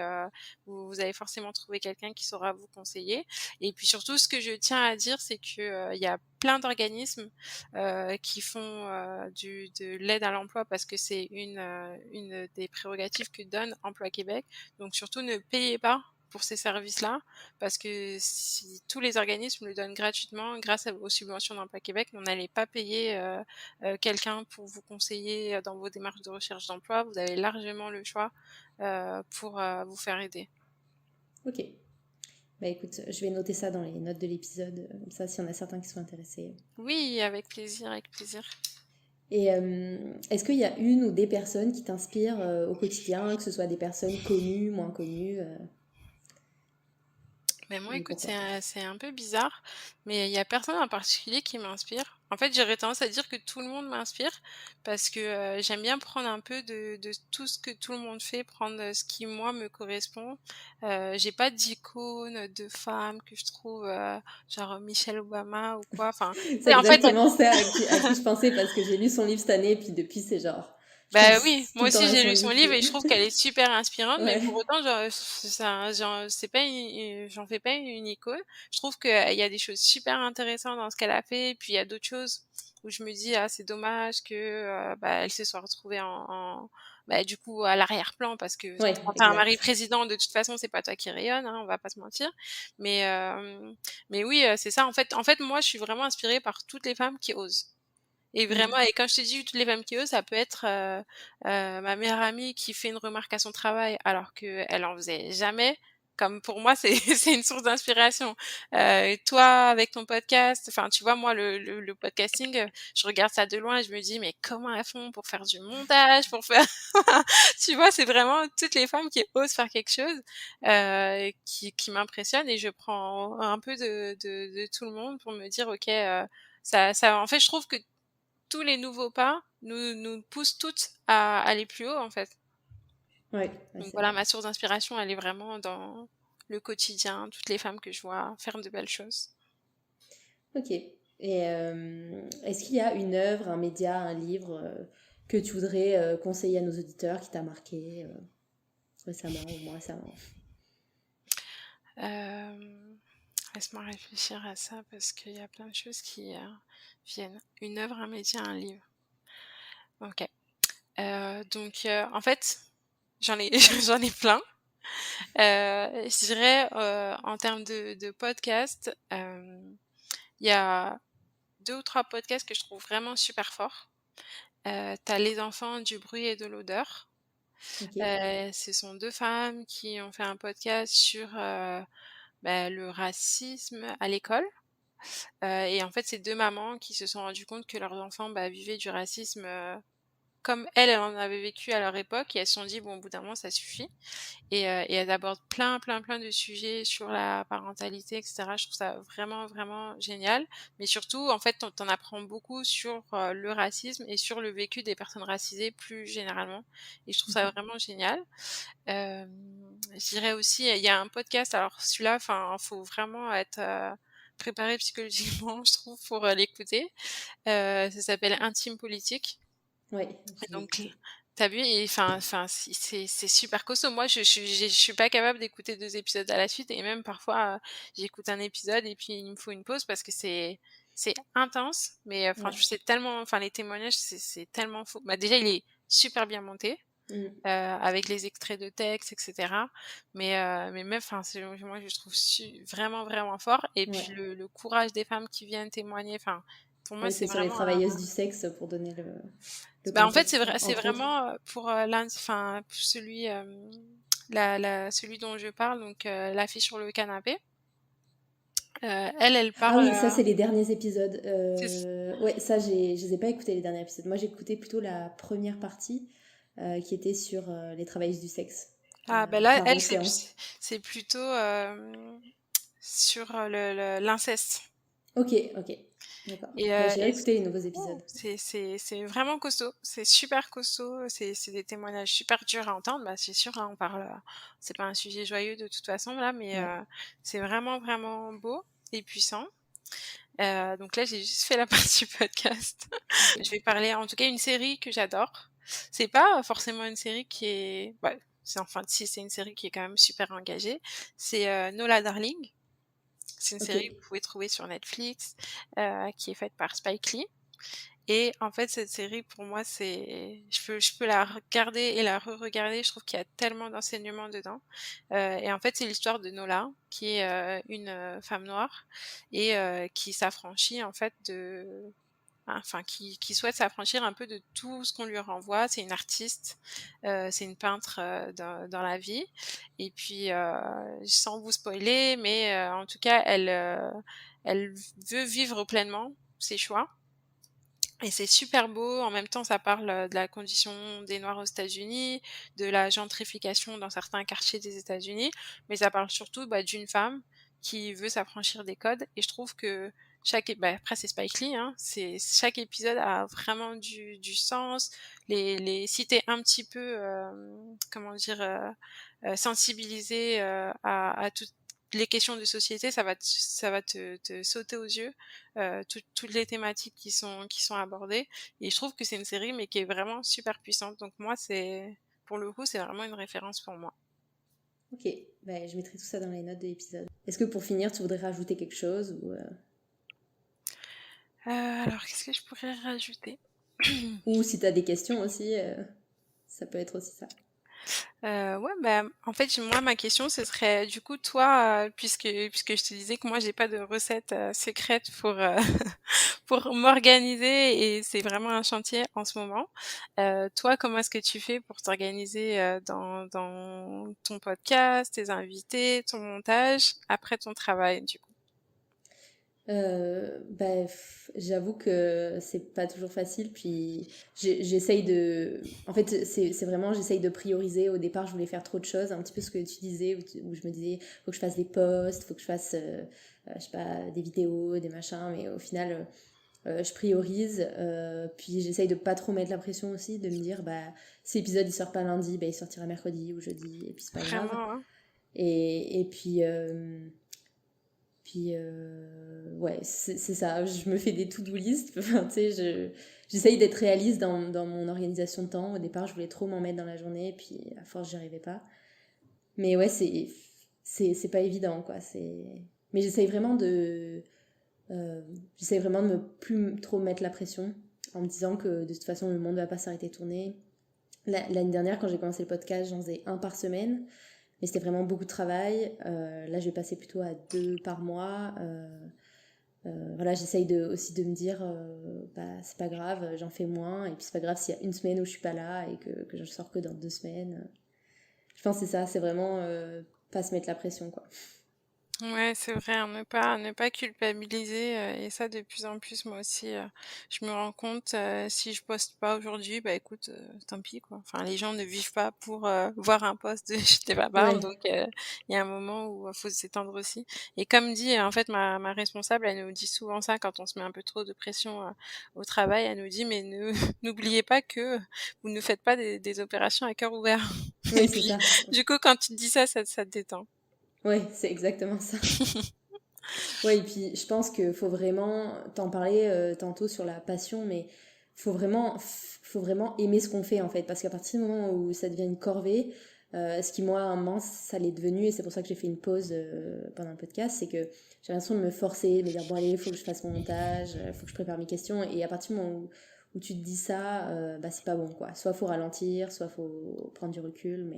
vous allez forcément trouver quelqu'un qui saura vous conseiller. Et puis surtout, ce que je tiens à dire, c'est que, il y a plein d'organismes, qui font, de l'aide à l'emploi parce que c'est une des prérogatives que donne Emploi Québec. Donc surtout, ne payez pas pour ces services-là, parce que si tous les organismes le donnent gratuitement grâce aux subventions d'Emploi Québec, on n'allait pas payer, quelqu'un pour vous conseiller, dans vos démarches de recherche d'emploi. Vous avez largement le choix, pour, vous faire aider. Ok. Bah écoute, je vais noter ça dans les notes de l'épisode, comme ça, s'il y en a certains qui sont intéressés. Oui, avec plaisir, avec plaisir. Et est-ce qu'il y a une ou des personnes qui t'inspirent au quotidien, que ce soit des personnes connues, moins connues, Mais moi, et écoute, pourquoi? c'est un peu bizarre, mais il y a personne en particulier qui m'inspire. En fait, j'aurais tendance à dire que tout le monde m'inspire parce que, j'aime bien prendre un peu de tout ce que tout le monde fait, prendre, ce qui moi me correspond. J'ai pas d'icône de femme que je trouve, genre Michelle Obama ou quoi, enfin, C'est tu en fait, exactement ça à qui je pensais parce que j'ai lu son livre cette année, et puis depuis, c'est genre, je tombe bah, oui, tout moi le temps aussi dans j'ai son lu son livre. livre et je trouve qu'elle est super inspirante, mais pour Ouais, autant, c'est pas j'en fais pas une icône. Je trouve qu'il y a des choses super intéressantes dans ce qu'elle a fait, et puis il y a d'autres choses où je me dis: «Ah, c'est dommage que, elle se soit retrouvée du coup, à l'arrière-plan», parce que ouais, quand tu as un mari exact. président, de toute façon, c'est pas toi qui rayonne, hein, on va pas se mentir. Mais, mais oui, c'est ça, en fait, moi, je suis vraiment inspirée par toutes les femmes qui osent. Et vraiment, Mm. et quand je te dis toutes les femmes qui osent, ça peut être, ma meilleure amie qui fait une remarque à son travail alors qu'elle en faisait jamais. Comme pour moi, c'est c'est une source d'inspiration. Toi, avec ton podcast, enfin, tu vois, moi, le podcasting, je regarde ça de loin et je me dis: «Mais comment elles font pour faire du montage, pour faire» tu vois? C'est vraiment toutes les femmes qui osent faire quelque chose, qui m'impressionnent, et je prends un peu de tout le monde pour me dire: «OK, ça» en fait, je trouve que tous les nouveaux pas nous poussent toutes à aller plus haut, en fait. Ouais, Donc c'est voilà, vrai. ma source d'inspiration, elle est vraiment dans le quotidien, toutes les femmes que je vois faire de belles choses. Ok. Et est-ce qu'il y a une œuvre, un média, un livre que tu voudrais conseiller à nos auditeurs qui t'a marqué récemment ou moins récemment? Hem, Laisse-moi réfléchir à ça parce qu'il y a plein de choses qui, viennent. Une œuvre, un média, un livre. OK. Donc en fait, j'en ai j'en ai plein. Je dirais, en termes de podcasts, il y a 2 ou 3 podcasts que je trouve vraiment super forts. Tu Les enfants du bruit et de l'odeur. Ok. Ce sont 2 femmes qui ont fait un podcast sur, le racisme à l'école. Et en fait, c'est 2 mamans qui se sont rendues compte que leurs enfants, vivaient du racisme, comme elles en avaient vécu à leur époque et elles se sont dit: «Bon, au bout d'un moment, ça suffit». Et elles abordent plein, plein, plein de sujets sur la parentalité et cetera. Je trouve ça vraiment, vraiment génial. Mais surtout, en fait, tu apprends beaucoup sur, le racisme et sur le vécu des personnes racisées plus généralement et je trouve Ok. ça vraiment génial. Je dirais aussi, il y a un podcast, alors celui-là, enfin, faut vraiment être, préparé psychologiquement, je trouve, pour, l'écouter. Ça s'appelle Intime Politique. Ouais, Et je l'ai donc l écouté. Tu vu? Et enfin, c'est super costaud. Moi, je suis pas capable d'écouter 2 épisodes à la suite et même parfois, j'écoute un épisode et puis il me faut une pause parce que c'est intense, mais enfin, Ouais. je sais tellement enfin, les témoignages, c'est tellement fou. Déjà, il est super bien monté, Mm. avec les extraits de texte et cetera. Mais même enfin, moi, je trouve vraiment, vraiment fort et puis Ouais. le courage des femmes qui viennent témoigner, enfin, pour moi, Oui, c'est c'est sur les vraiment travailleuses du sexe pour donner le en fait, contexte, c'est entre autres. vraiment, pour, enfin, celui, celui dont je parle, donc La fille sur le canapé. Elle Ah parle, oui, ça, c'est les derniers épisodes. c'est Ouais, ça, je les ai pas écoutés, les derniers épisodes. Moi, j'ai écouté plutôt la première partie qui était sur les travailleuses du sexe, là, par elle, séance. c'est plutôt, sur, l'inceste. Ok, ok. D'accord. et Bah, heu j'irai et écouter les nouveaux oh, épisodes. c'est vraiment costaud, c'est super costaud, c'est des témoignages super durs à entendre. C'est sûr, là, on parle, c'est pas un sujet joyeux de toute façon là, mais Ouais. c'est vraiment, vraiment beau et puissant. Donc là, j'ai juste fait la partie podcast. Je vais parler en tout cas une série que j'adore. C'est pas forcément une série qui est c'est enfin si, c'est une série qui est quand même super engagée. C'est, Nola Darling. C'est une Ok. série que vous pouvez trouver sur Netflix, qui est faite par Spike Lee. Et en fait, cette série, pour moi, je peux la regarder et la re-regarder. Je trouve qu'il y a tellement d'enseignements dedans. Et en fait, c'est l'histoire de Nola, qui est une femme noire et qui s'affranchit en fait enfin, qui souhaite s'affranchir un peu de tout ce qu'on lui renvoie. C'est une artiste, c'est une peintre dans la vie. Et puis, sans vous spoiler, mais en tout cas, elle veut vivre pleinement ses choix. Et c'est super beau. En même temps, ça parle, de la condition des Noirs aux États-Unis, de la gentrification dans certains quartiers des États-Unis, mais ça parle surtout, d'une femme qui veut s'affranchir des codes et je trouve que après c'est Spike Lee, hein, chaque épisode a vraiment du sens. Si tu un petit peu, comment dire? Sensibilisé, à toutes les questions de société, ça va te sauter aux yeux, toutes les thématiques qui sont abordées et je trouve que c'est une série, mais qui est vraiment super puissante. Donc moi, pour le coup, c'est vraiment une référence pour moi. Ok. Bah, je mettrai tout ça dans les notes de l'épisode. Est-ce que pour finir, tu voudrais rajouter quelque chose Alors qu'est-ce que je pourrais rajouter? ou si tu as des questions aussi, ça peut être aussi ça. Ouais, en fait, moi, ma question, ce serait, du coup, toi, puisque je te disais que moi, j'ai pas de recette, secrète pour, pour m'organiser et c'est vraiment un chantier en ce moment. Toi, comment est-ce que tu fais pour t'organiser, dans ton podcast, tes invités, ton montage, après ton travail, du coup? J'avoue que c'est pas toujours facile. Puis j'essaye de. En fait, c'est vraiment, j'essaye de prioriser. Au départ, je voulais faire trop de choses, un petit peu ce que tu disais, où je me disais, faut que je fasse des posts, faut que je fasse, je sais pas, des vidéos, des machins. Mais au final, je priorise, puis j'essaye de pas trop mettre la pression aussi, de me dire, si l'épisode il sort pas lundi, il sortira mercredi ou jeudi, et puis c'est pas grave. Vraiment, hein. Et puis, ouais, c'est ça, je me fais des to-do list, enfin, tu sais, j'essaye d'être réaliste dans mon organisation de temps. Au départ, je voulais trop m'en mettre dans la journée, puis à force, j'y arrivais pas. Mais ouais, c'est pas évident, quoi. Mais j'essaye vraiment de me plus trop mettre la pression en me disant que de toute façon, le monde va pas s'arrêter de tourner. L'année dernière, quand j'ai commencé le podcast, j'en faisais 1 par semaine. Mais c'était vraiment beaucoup de travail. Là, je vais passer plutôt à 2 par mois. Voilà, j'essaye aussi de me dire, c'est pas grave, j'en fais moins. Et puis, c'est pas grave s'il y a une semaine où je suis pas là et que je sors que dans 2 semaines. Je pense que c'est ça, c'est vraiment pas se mettre la pression, quoi. Ouais, c'est vrai, hein, ne pas culpabiliser, et ça de plus en plus moi aussi, je me rends compte, si je poste pas aujourd'hui, écoute, tant pis quoi. Enfin les gens ne vivent pas pour, voir un post de Je t'ai pas parle, Ouais, donc il y a un moment où, faut s'étendre aussi. Et comme dit, en fait ma responsable, elle nous dit souvent ça quand on se met un peu trop de pression, au travail, elle nous dit: «Mais ne n'oubliez pas que vous ne faites pas des opérations à cœur ouvert». oui, Et c'est puis ça. du coup quand tu te dis ça, ça te détend. Ouais, c'est exactement ça. Ouais, et puis je pense qu'il faut vraiment, t'en parlais tantôt sur la passion, mais faut vraiment aimer ce qu'on fait en fait, parce qu'à partir du moment où ça devient une corvée, ce qui moi, à un moment, ça l'est devenu, et c'est pour ça que j'ai fait une pause pendant le podcast, c'est que j'ai l'impression de me forcer, de me dire bon allez, il faut que je fasse mon montage, il faut que je prépare mes questions, et à partir du moment où tu te dis ça, c'est pas bon quoi. Soit faut ralentir, soit faut prendre du recul,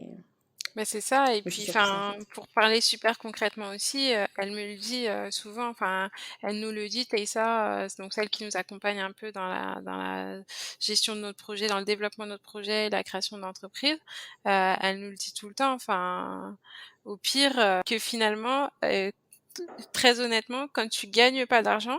C'est ça et mais c'est puis surtout ça en enfin, fait. pour parler super concrètement aussi, elle me le dit, souvent, enfin, elle nous le dit Taïssa, donc celle qui nous accompagne un peu dans la gestion de notre projet, dans le développement de notre projet, la création d'entreprise, elle nous le dit tout le temps, enfin, au pire, que finalement, très honnêtement, quand tu gagnes pas d'argent,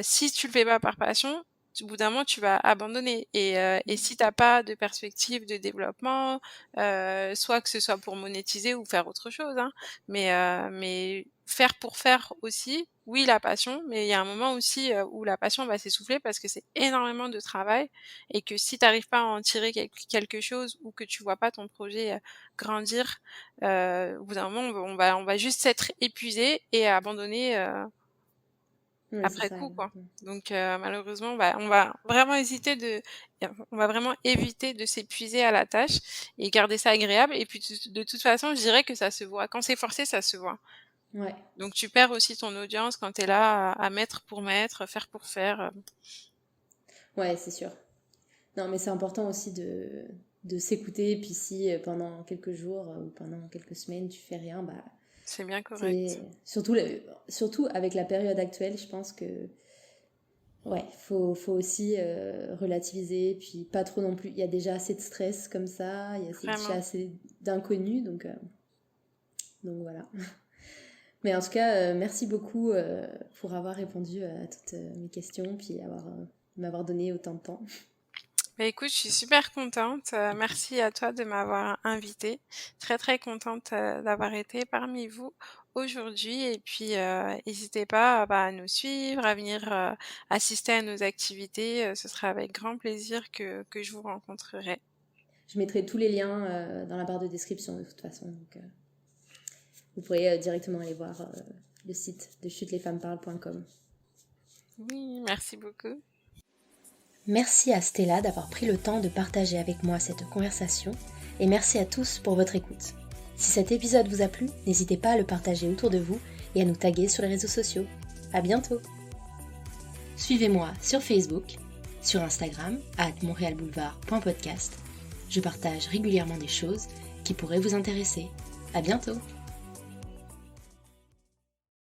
si tu le fais pas par passion, au bout d'un moment, tu vas abandonner et si t'as pas de perspective de développement, soit que ce soit pour monétiser ou faire autre chose, hein, mais faire pour faire aussi, oui, la passion, mais il y a un moment aussi, où la passion va s'essouffler parce que c'est énormément de travail et que si t'arrives pas à en tirer quelque chose ou que tu vois pas ton projet, grandir, au bout d'un moment, on va juste s'être épuisé et abandonner, Ouais, c'est après ça, coup, quoi. exactement. Donc malheureusement, on va vraiment on va vraiment éviter de s'épuiser à la tâche et garder ça agréable et puis de toute façon, je dirais que ça se voit. Quand c'est forcé, ça se voit. Ouais. Donc tu perds aussi ton audience quand tu es là à mettre pour mettre, faire pour faire, Ouais, c'est sûr. Non, mais c'est important aussi de s'écouter. Puis si pendant quelques jours ou pendant quelques semaines tu fais rien, c'est bien correct. c'est surtout avec la période actuelle, je pense que ouais, faut aussi relativiser. Puis pas trop non plus. Il y a déjà assez de stress comme ça, il y a déjà Vraiment. assez d'inconnus, donc voilà. Mais en tout cas, merci beaucoup pour avoir répondu à toutes mes questions, puis m'avoir donné autant de temps. Écoute, je suis super contente. Merci à toi de m'avoir invitée. Très, très contente, d'avoir été parmi vous aujourd'hui et puis, hésitez pas, à nous suivre, à venir, assister à nos activités, ce sera avec grand plaisir que je vous rencontrerai. Je mettrai tous les liens dans la barre de description de toute façon. Donc, vous pourrez directement aller voir le site de chutelesfemmesparlent.com. Oui, merci beaucoup. Merci à Stella d'avoir pris le temps de partager avec moi cette conversation et merci à tous pour votre écoute. Si cet épisode vous a plu, n'hésitez pas à le partager autour de vous et à nous taguer sur les réseaux sociaux. À bientôt! Suivez-moi sur Facebook, sur Instagram @montrealboulevard.podcast. Je partage régulièrement des choses qui pourraient vous intéresser. À bientôt!